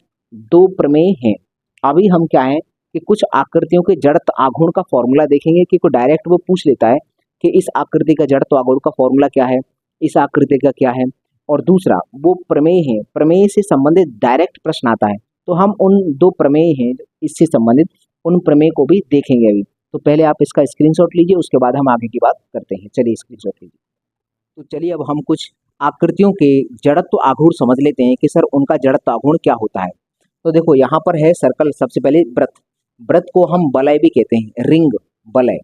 Speaker 1: दो प्रमेय हैं। अभी हम क्या है कि कुछ आकृतियों के जड़त्व आघूर्ण का फॉर्मूला देखेंगे, कि कोई डायरेक्ट वो पूछ लेता है कि इस आकृति का जड़त्व आघूर्ण का फॉर्मूला क्या है, इस आकृति का क्या है। और दूसरा वो प्रमेय है, प्रमेय से संबंधित डायरेक्ट प्रश्न आता है। तो हम उन दो प्रमेय हैं इससे संबंधित, उन प्रमेय को भी देखेंगे अभी। तो पहले आप इसका स्क्रीनशॉट लीजिए, उसके बाद हम आगे की बात करते हैं। चलिए स्क्रीनशॉट लीजिए। तो चलिए अब हम कुछ आकृतियों के जड़त्व आघूर्ण समझ लेते हैं कि सर उनका जड़त्व आघूर्ण क्या होता है। तो देखो यहाँ पर है सर्कल, सबसे पहले वृत्त, वृत्त को हम वलय भी कहते हैं, रिंग, वलय।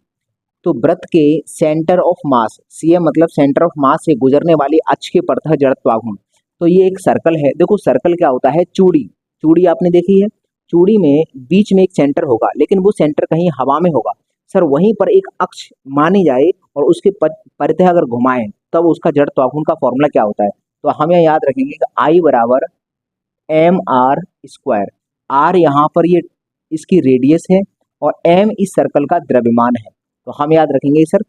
Speaker 1: तो वृत्त के सेंटर ऑफ मास, सीएम मतलब सेंटर ऑफ मास से गुजरने वाली अक्ष के परतः जड़त्व आघूर्ण। तो ये एक सर्कल है। देखो सर्कल क्या होता है, चूड़ी, चूड़ी आपने देखी है, चूड़ी में बीच में एक सेंटर होगा, लेकिन वो सेंटर कहीं हवा में होगा। सर वहीं पर एक अक्ष मानी जाए और उसके परितः अगर घुमाएं, तब उसका जड़त्व आघूर्ण का फॉर्मूला क्या होता है। तो हमें याद रखेंगे कि आई बराबर एम आर स्क्वायर। आर यहाँ पर ये इसकी रेडियस है और एम इस सर्कल का द्रव्यमान है। तो हम याद रखेंगे सर,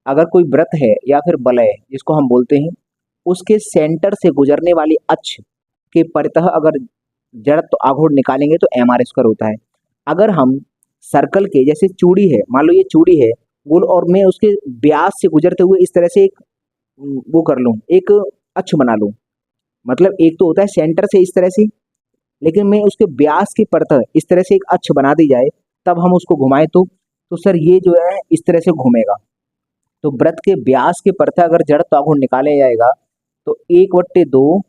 Speaker 1: अगर कोई वृत्त है या फिर वलय जिसको हम बोलते हैं, उसके सेंटर से गुजरने वाली अक्ष के परितः अगर जड़त्व आघूर्ण निकालेंगे तो एम आर स्क्वायर होता है। अगर हम सर्कल के, जैसे चूड़ी है, मान लो ये चूड़ी है गोल, और मैं उसके व्यास से गुजरते हुए इस तरह से एक वो कर लूँ, एक अक्ष बना लूँ। मतलब एक तो होता है सेंटर से इस तरह से, लेकिन मैं उसके व्यास की परत इस तरह से एक अक्ष बना दी जाए, तब हम उसको घुमाएं तो सर ये जो है इस तरह से घूमेगा। तो वृत्त के व्यास की परत अगर जड़त्व आघूर्ण निकाले जाएगा तो 1/2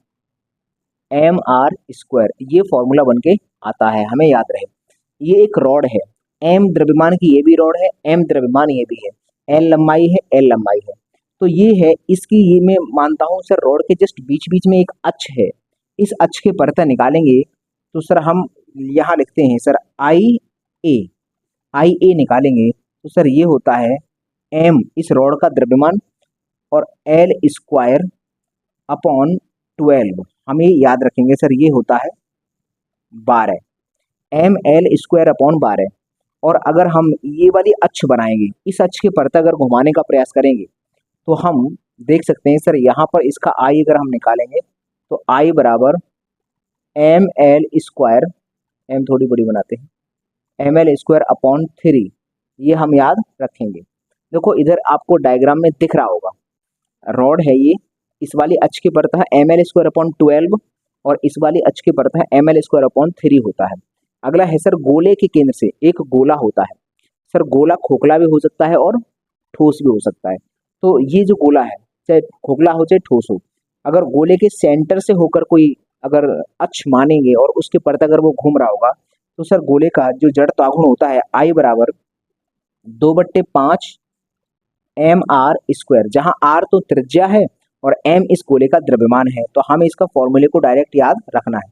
Speaker 1: एम आर स्क्वायर, ये फॉर्मूला बन के आता है, हमें याद रहे। ये एक रॉड है, एम द्रव्यमान की ये भी रॉड है, एम द्रव्यमान ये भी है, एल लंबाई है, एल लंबाई है। तो ये है इसकी, ये मैं मानता हूँ सर रॉड के जस्ट बीच बीच में एक अक्ष है। इस अक्ष के परत निकालेंगे तो सर हम यहाँ लिखते हैं सर आई ए, आई ए निकालेंगे तो सर ये होता है एम इस रॉड का द्रव्यमान और एल स्क्वायर अपॉन 12, हम ये याद रखेंगे सर ये होता है 12, एम एल स्क्वायर अपॉन 12। और अगर हम ये वाली अक्ष बनाएंगे, इस अक्ष के परत अगर घुमाने का प्रयास करेंगे तो हम देख सकते हैं सर यहाँ पर इसका आई अगर हम निकालेंगे तो आई बराबर एम एल स्क्वायर, एम थोड़ी बड़ी बनाते हैं, एम एल स्क्वायर अपॉन 3, ये हम याद रखेंगे। देखो इधर आपको डायग्राम में दिख रहा होगा, रॉड है ये, इस वाली अक्ष के परत है एम एल स्क्वायर अपॉन 12 और इस वाली अक्ष के परत है एम एल स्क्वायर अपॉन 3 होता है। अगला है सर गोले के केंद्र से एक गोला होता है। सर गोला खोखला भी हो सकता है और ठोस भी हो सकता है। तो ये जो गोला है, चाहे खोखला हो चाहे ठोस हो, अगर गोले के सेंटर से होकर कोई अगर अक्ष मानेंगे और उसके परत अगर वो घूम रहा होगा, तो सर गोले का जो जड़त्व आघूर्ण होता है आई बराबर 2/5 एम आर स्क्वायर, जहां आर तो त्रिज्या है और एम इस गोले का द्रव्यमान है। तो हमें इसका फॉर्मूले को डायरेक्ट याद रखना है।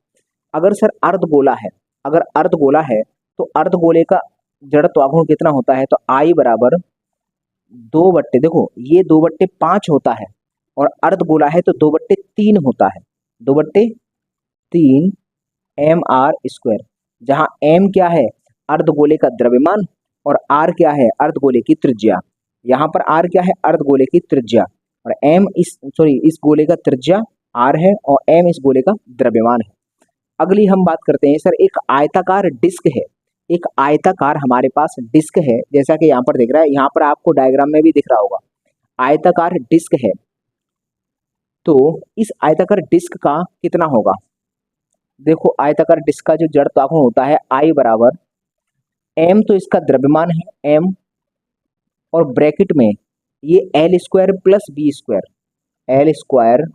Speaker 1: अगर सर अर्धगोला है, अगर अर्धगोला है तो अर्धगोले का जड़त्व आघूर्ण कितना होता है, तो आई बराबर 2/, देखो ये 2/5 होता है और अर्धगोला है तो 2/3 होता है, 2/3 एम आर स्क्वायर, जहां एम क्या है अर्धगोले का द्रव्यमान और आर क्या है अर्धगोले की त्रिज्या। यहाँ पर आर क्या है अर्धगोले की त्रिज्या और एम इस गोले का त्रिज्या आर है और एम इस गोले का द्रव्यमान है। अगली हम बात करते हैं सर, एक आयताकार डिस्क है, एक आयताकार हमारे पास डिस्क है, जैसा कि यहाँ पर दिख रहा है, यहाँ पर आपको डायग्राम में भी दिख रहा होगा आयताकार डिस्क है। तो इस आयताकार डिस्क का कितना होगा, देखो आयताकार डिस्क का जो जड़त्व आघूर्ण होता है आई बराबर एम, तो इसका द्रव्यमान है एम और ब्रैकेट में ये L square plus B square, L square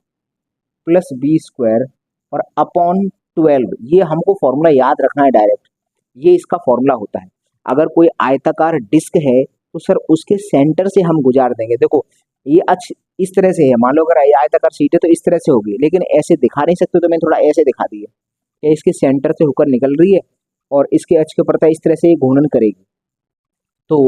Speaker 1: plus B square और अपॉन 12, ये हमको फॉर्मूला याद रखना है डायरेक्ट, ये इसका फॉर्मूला होता है। अगर कोई आयताकार डिस्क है तो सर उसके सेंटर से हम गुजार देंगे। देखो ये अक्ष इस तरह से है, मान लो अगर आयताकार शीट है तो इस तरह से होगी, लेकिन ऐसे दिखा नहीं सकते तो मैं थोड़ा ऐसे दिखा दिया कि इसके सेंटर से होकर निकल रही है और इसके अक्ष के ऊपर इस तरह से ये घूर्णन करेगी। तो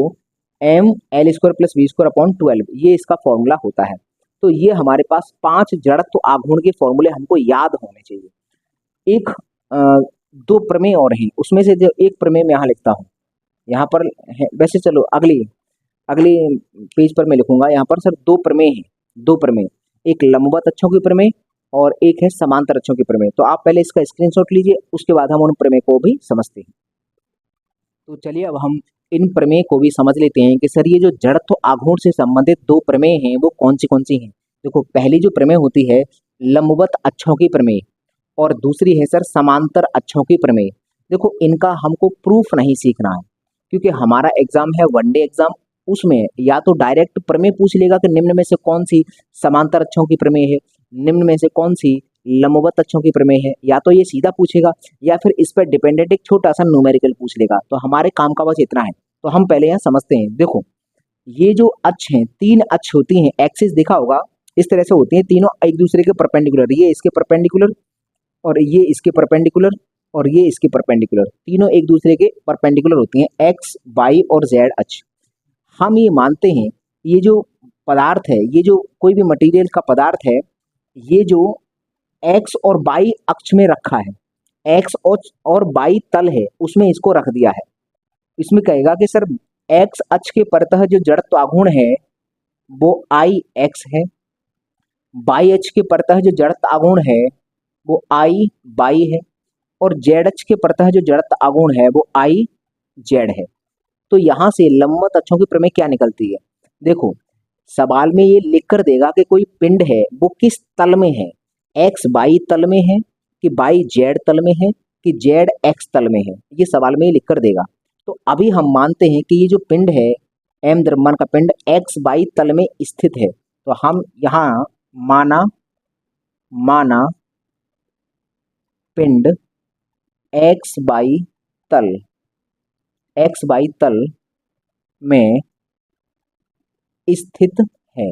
Speaker 1: M L square plus V square upon 12 ये इसका फॉर्मूला होता है। तो ये हमारे पास 5 जड़त्व आघूर्ण के फॉर्मूले हमको याद होने चाहिए। एक दो प्रमेय और हैं, उसमें से जो एक प्रमेय मैं यहाँ लिखता हूँ, यहाँ पर है वैसे, चलो अगली अगली पेज पर मैं लिखूंगा। यहाँ पर सर दो प्रमेय हैं, दो प्रमेय, एक लंबवत अक्षों की प्रमेय और एक है समांतर अक्षों की प्रमेय। तो आप पहले इसका स्क्रीनशॉट लीजिए, उसके बाद हम उन प्रमेय को भी समझते हैं। तो चलिए अब हम इन प्रमेय को भी समझ लेते हैं कि सर ये जो जड़त्व आघूर्ण से संबंधित दो प्रमेय हैं वो कौन सी हैं। देखो पहली जो प्रमेय होती है लंबवत अक्षों की प्रमेय और दूसरी है सर समांतर अक्षों की प्रमेय। देखो इनका हमको प्रूफ नहीं सीखना है, क्योंकि हमारा एग्जाम है वनडे एग्जाम, उसमें या तो डायरेक्ट प्रमेय पूछ लेगा कि निम्न में से कौन सी समांतर अक्षों की प्रमेय है, निम्न में से कौन सी लंबवत अक्षों की प्रमेय है, या तो ये सीधा पूछेगा या फिर इस पर डिपेंडेंट एक छोटा सा न्यूमेरिकल पूछ लेगा। तो हमारे काम का बस इतना है। तो हम पहले यहाँ समझते हैं। देखो ये जो अक्ष हैं, तीन अक्ष होती हैं, एक्सिस देखा होगा इस तरह से होती हैं, तीनों एक दूसरे के परपेंडिकुलर, ये इसके परपेंडिकुलर और ये इसके परपेंडिकुलर और ये इसके परपेंडिकुलर, तीनों एक दूसरे के परपेंडिकुलर होती हैं, एक्स वाई और जेड अक्ष। हम ये मानते हैं ये जो पदार्थ है, ये जो कोई भी मटेरियल का पदार्थ है, ये जो एक्स और वाई अक्ष में रखा है, एक्स और वाई तल है उसमें इसको रख दिया है। इसमें कहेगा कि सर एक्स अक्ष के परतः जो जड़त्व आघूर्ण है वो आई एक्स है, वाई अक्ष के परतः जो जड़त्व आघूर्ण है वो आई वाई है और जेड अक्ष के परतः जो जड़त्व आघूर्ण है वो आई जेड है। तो यहाँ से लंबवत अक्षों की प्रमेय क्या निकलती है? देखो सवाल में ये लिख कर देगा कि कोई पिंड है वो किस तल में है, एक्स वाई तल में है कि वाई जेड तल में है कि जेड एक्स तल में है, ये सवाल में ये लिख कर देगा। तो अभी हम मानते हैं कि ये जो पिंड है एम द्रव्यमान का पिंड एक्स वाई तल में स्थित है। तो हम यहाँ माना पिंड एक्स वाई तल में स्थित है।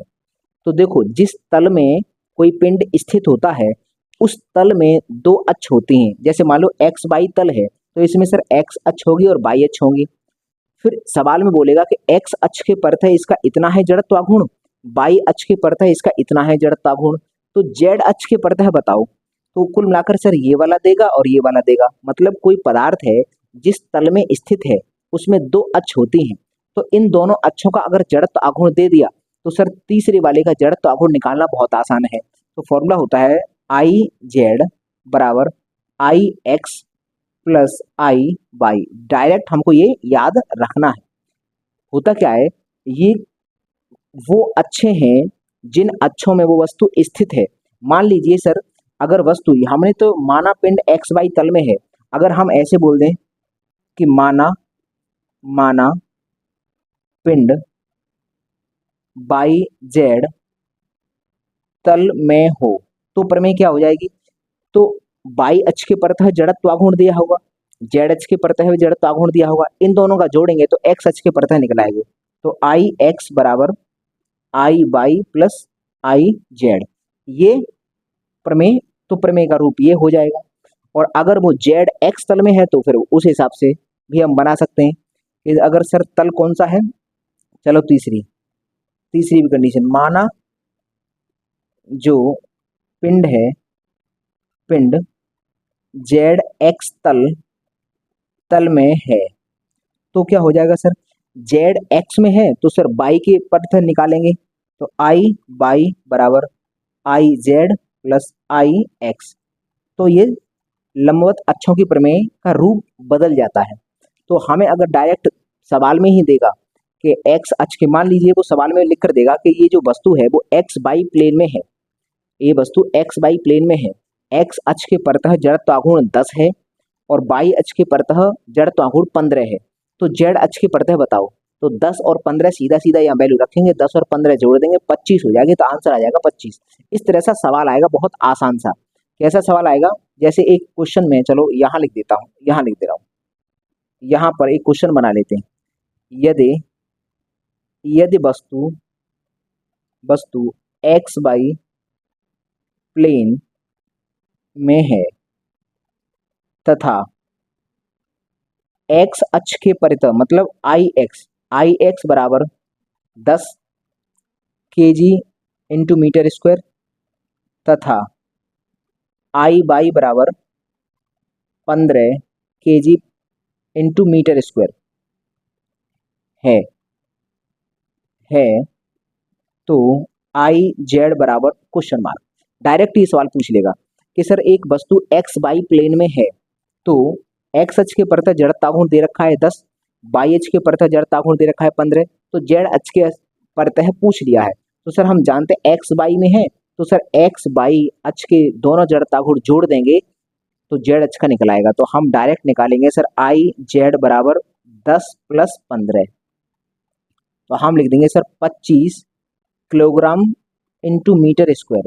Speaker 1: तो देखो जिस तल में कोई पिंड स्थित होता है उस तल में दो अक्ष होती हैं। जैसे मान लो एक्स वाई तल है तो इसमें सर एक्स अक्ष होगी और वाई अक्ष होंगी। फिर सवाल में बोलेगा कि एक्स अक्ष के परतः इसका इतना है जड़त्व आघूर्ण, वाई अक्ष के परतः इसका इतना है जड़त्व आघूर्ण, तो जेड अक्ष के परतः बताओ। तो कुल मिलाकर सर ये वाला देगा और ये वाला देगा। मतलब कोई पदार्थ है जिस तल में स्थित है उसमें दो अक्ष होती हैं, तो इन दोनों अक्षों का अगर जड़त्व आघूर्ण दे दिया तो सर तीसरे वाले का जड़त्व आघूर्ण निकालना बहुत आसान है। तो फॉर्मूला होता है आई जेड बराबर आई एक्स प्लस आई वाई। डायरेक्ट हमको ये याद रखना है। होता क्या है, ये वो अक्षे हैं जिन अक्षों में वो वस्तु स्थित है। मान लीजिए सर अगर वस्तु, हमने तो माना पिंड एक्स वाई तल में है, अगर हम ऐसे बोल दें कि माना पिंड बाई जेड तल में हो, तो प्रमेय क्या हो जाएगी? तो बाई अक्ष के परतः जड़त्व आघूर्ण दिया होगा, जेड अक्ष के परतः भी जड़त्व आघूर्ण दिया होगा, इन दोनों का जोड़ेंगे तो एक्स अक्ष के परतः निकल आएंगे। तो आई एक्स बराबर आई वाई प्लस आई जेड, ये प्रमेय, तो प्रमेय का रूप ये हो जाएगा। और अगर वो जेड एक्स तल में है तो फिर उस हिसाब से भी हम बना सकते हैं कि अगर सर तल कौन सा है, चलो तीसरी भी कंडीशन, माना जो पिंड है, पिंड जेड एक्स तल में है, तो क्या हो जाएगा सर, जेड एक्स में है तो सर बाई के परतः निकालेंगे, तो आई बाई बराबर I Z plus I x. तो ये लंबवत अक्षों की प्रमेय का रूप बदल जाता है। तो हमें अगर डायरेक्ट सवाल में ही देगा कि एक्स अक्ष के, मान लीजिए वो सवाल में लिख कर देगा कि ये जो वस्तु है वो एक्स बाई प्लेन में है, ये वस्तु एक्स बाई प्लेन में है, एक्स अक्ष के परतः जड़त्व आघूर्ण 10 है और वाई अक्ष के परतः जड़त्व आघूर्ण 15 है, तो जेड अक्ष के परतः बताओ। तो 10 और 15 सीधा सीधा यहाँ वैल्यू रखेंगे, 10 और 15 जोड़ देंगे 25 हो जाएगी, तो आंसर आ जाएगा 25। इस तरह से सवाल आएगा, बहुत आसान सा। कैसा सवाल आएगा? जैसे एक क्वेश्चन में, चलो यहाँ लिख देता हूँ, यहाँ लिख दे रहा हूँ, यहाँ पर एक क्वेश्चन बना लेते हैं। यदि यदि वस्तु वस्तु एक्स वाई प्लेन में है तथा एक्स अक्ष के परितः, मतलब आई एक्स बराबर 10 kg इंटू मीटर स्क्वायर तथा आई वाई बराबर 15 kg इंटू मीटर स्क्वायर है तो आई जेड बराबर क्वेश्चन मार्क। डायरेक्ट ये सवाल पूछ लेगा कि सर एक वस्तु एक्स वाई प्लेन में है तो एक्स अक्ष के परितः जड़त्व आघूर्ण दे रखा है 10, वाई अक्ष के परितः जड़त्व आघूर्ण दे रखा है 15, तो जेड अक्ष के परितः पूछ लिया है। तो सर हम जानते हैं एक्स वाई में है, तो सर एक्स वाई अक्ष के दोनों जड़त्व आघूर्ण जोड़ देंगे तो जेड अक्ष का निकल आएगा। तो हम डायरेक्ट निकालेंगे सर आई जेड बराबर 10 + 15, तो हम लिख देंगे sir 25 kilogram into metre square,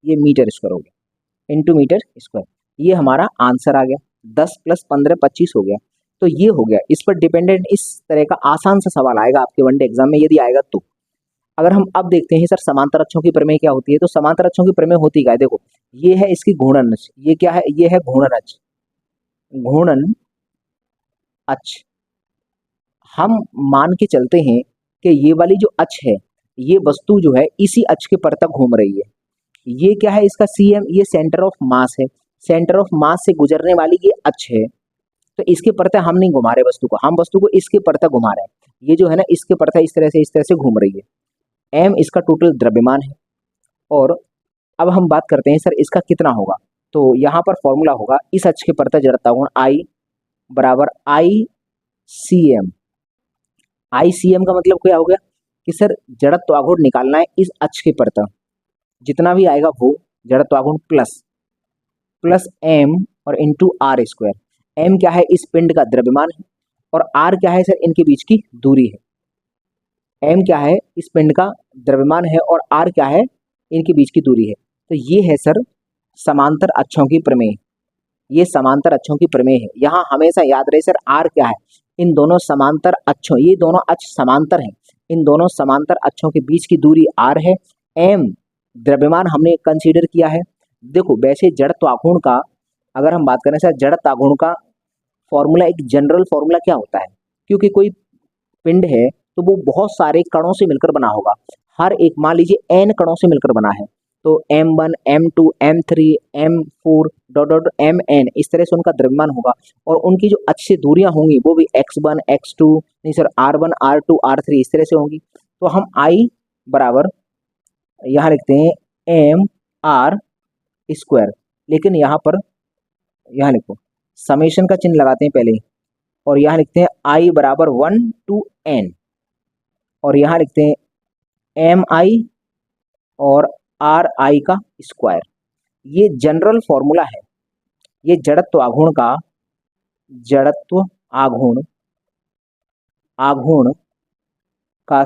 Speaker 1: ये मीटर स्क्वायर हो गया, इंटू मीटर स्क्वायर, ये हमारा आंसर आ गया। 10 + 15 25 हो गया। तो ये हो गया। इस पर डिपेंडेंट इस तरह का आसान सा सवाल आएगा आपके वनडे एग्जाम में, यदि आएगा तो। अगर हम अब देखते हैं सर समांतर अक्षों की प्रमेय क्या होती है, तो समांतर अक्षों की प्रमेय होती क्या है, देखो ये है इसकी घूर्णन अक्ष, ये क्या है, ये है घूर्णन अक्ष, घूर्णन अक्ष। हम मान के चलते हैं कि ये वाली जो अक्ष है, ये वस्तु जो है इसी अक्ष के परितः घूम रही है। ये क्या है, इसका सीएम, ये सेंटर ऑफ मास है, सेंटर ऑफ मास से गुजरने वाली ये अक्ष है। तो इसके परितः हम नहीं घुमा रहे वस्तु को, हम वस्तु को इसके परितः घुमा रहे हैं। ये जो है ना इसके परितः इस तरह से घूम रही है। एम इसका टोटल द्रव्यमान है। और अब हम बात करते हैं सर इसका कितना होगा, तो यहाँ पर फॉर्मूला होगा इस अक्ष के परितः जड़त्व आघूर्ण आई बराबर आई सी एम। आई सी एम का मतलब क्या हो गया कि सर जड़त्व आघूर्ण निकालना है इस अक्ष के परितः, जितना भी आएगा वो जड़त्व आघूर्ण प्लस एम और इंटू आर स्क्वायर। एम क्या है, इस पिंड का द्रव्यमान है, और आर क्या है सर, इनके बीच की दूरी है। एम क्या है, इस पिंड का द्रव्यमान है, और आर क्या है, इनके बीच की दूरी है। तो ये है सर समांतर अक्षों की प्रमेय, ये समांतर अक्षों की प्रमेय है। यहाँ हमेशा याद रहे सर आर क्या है, इन दोनों समांतर अक्षों, ये दोनों अक्ष समांतर हैं, इन दोनों समांतर अक्षों के बीच की दूरी आर है। एम द्रव्यमान हमने कंसीडर किया है। देखो वैसे जड़त्व आघूर्ण का अगर हम बात करें सर, जड़त्व आघूर्ण का फॉर्मूला, एक जनरल फॉर्मूला क्या होता है, क्योंकि कोई पिंड है तो वो बहुत सारे कणों से मिलकर बना होगा, हर एक मान लीजिए n कणों से मिलकर बना है, तो m1 m2 m3 m4 dot dot mn, इस तरह से उनका द्रव्यमान होगा, और उनकी जो अच्छी दूरियां होंगी वो भी x1 x2 नहीं सर r1 r2 r3 इस तरह से होंगी। तो हम I बराबर यहाँ लिखते हैं एम आर स्क्वायर, लेकिन यहाँ पर यहाँ लिखो समेशन का चिन्ह लगाते हैं पहले, और यहाँ लिखते हैं I बराबर 1 to n, और यहाँ लिखते हैं एम आई और आर आई का स्क्वायर। ये जनरल फॉर्मूला है, ये जड़त्व आघूर्ण का, जड़त्व आघूर्ण आघूर्ण का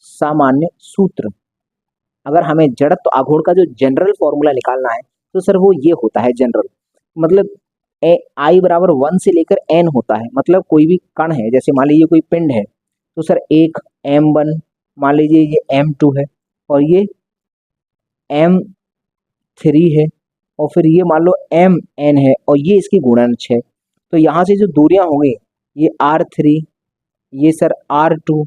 Speaker 1: सामान्य सूत्र। अगर हमें जड़त्व आघूर्ण का जो जनरल फॉर्मूला निकालना है तो सर वो ये होता है जनरल, मतलब आई बराबर 1 से लेकर n होता है, मतलब कोई भी कण है, जैसे मान लीजिए कोई पिंड है तो सर एक m1, मान लीजिए ये m2 है, और ये m3 है, और फिर ये मान लो mn है, और ये इसकी गुणनफल है। तो यहाँ से जो दूरियां होंगी ये r3, ये सर r2,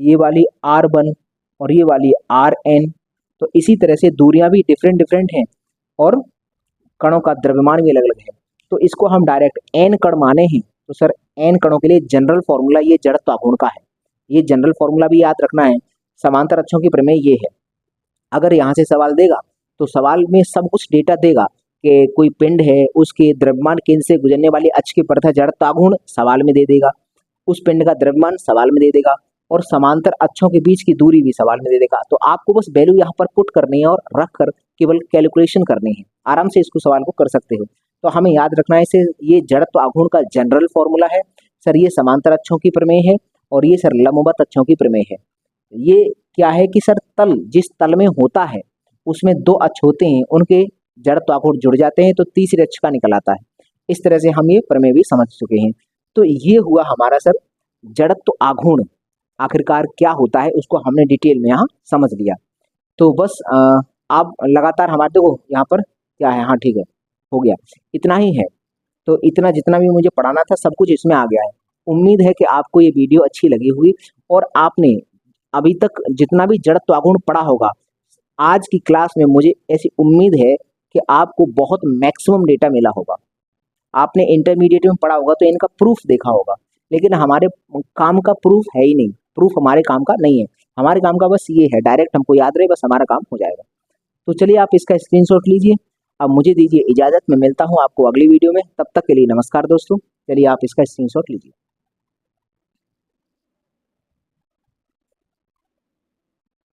Speaker 1: ये वाली r1 और ये वाली rn, तो इसी तरह से दूरियां भी डिफरेंट हैं और कणों का द्रव्यमान भी अलग अलग है। तो इसको हम डायरेक्ट n कण माने हैं, तो सर n कणों के लिए जनरल फॉर्मूला ये जड़त्व आघूर्ण का है, ये जनरल फॉर्मूला भी याद रखना है। समांतर अक्षों की प्रमेय ये है। अगर यहाँ से सवाल देगा तो सवाल में सब कुछ डेटा देगा कि कोई पिंड है, उसके द्रव्यमान केंद्र से गुजरने वाले अक्ष के परितः जड़त्व आघूर्ण सवाल में दे देगा, उस पिंड का द्रव्यमान सवाल में दे देगा, और समांतर अक्षों के बीच की दूरी भी सवाल में दे देगा। तो आपको बस वैल्यू यहाँ पर पुट करनी है और रख कर केवल कैलकुलेशन करनी है, आराम से इसको सवाल को कर सकते हो। तो हमें याद रखना है इसे, ये जड़त्व आघूर्ण का जनरल फॉर्मूला है सर, ये समांतर अक्षों की प्रमेय है, और ये सर लंबवत अक्षों की प्रमेय है। ये क्या है कि सर तल जिस तल में होता है उसमें दो अक्ष होते हैं, उनके जड़त्व आघूर्ण जुड़ जाते हैं तो तीसरी अक्षिका निकल आता है। इस तरह से हम ये प्रमेय भी समझ चुके हैं। तो ये हुआ हमारा सर जड़त्व आघूर्ण आखिरकार क्या होता है, उसको हमने डिटेल में यहाँ समझ लिया। तो बस आप लगातार हमारे देखो यहाँ पर क्या है, हाँ ठीक है, हो गया, इतना ही है। तो इतना जितना भी मुझे पढ़ाना था सब कुछ इसमें आ गया है। उम्मीद है कि आपको ये वीडियो अच्छी लगी हुई और आपने अभी तक जितना भी जड़त्व आघूर्ण पढ़ा होगा, आज की क्लास में मुझे ऐसी उम्मीद है कि आपको बहुत मैक्सिमम डेटा मिला होगा। आपने इंटरमीडिएट में पढ़ा होगा तो इनका प्रूफ देखा होगा, लेकिन हमारे काम का प्रूफ है ही नहीं, प्रूफ हमारे काम का नहीं है। हमारे काम का बस ये है, डायरेक्ट हमको याद रहे, बस हमारा काम हो जाएगा। तो चलिए आप इसका स्क्रीनशॉट लीजिए। अब मुझे दीजिए इजाज़त, मैं मिलता हूँ आपको अगली वीडियो में। तब तक के लिए नमस्कार दोस्तों। चलिए आप इसका स्क्रीनशॉट लीजिए।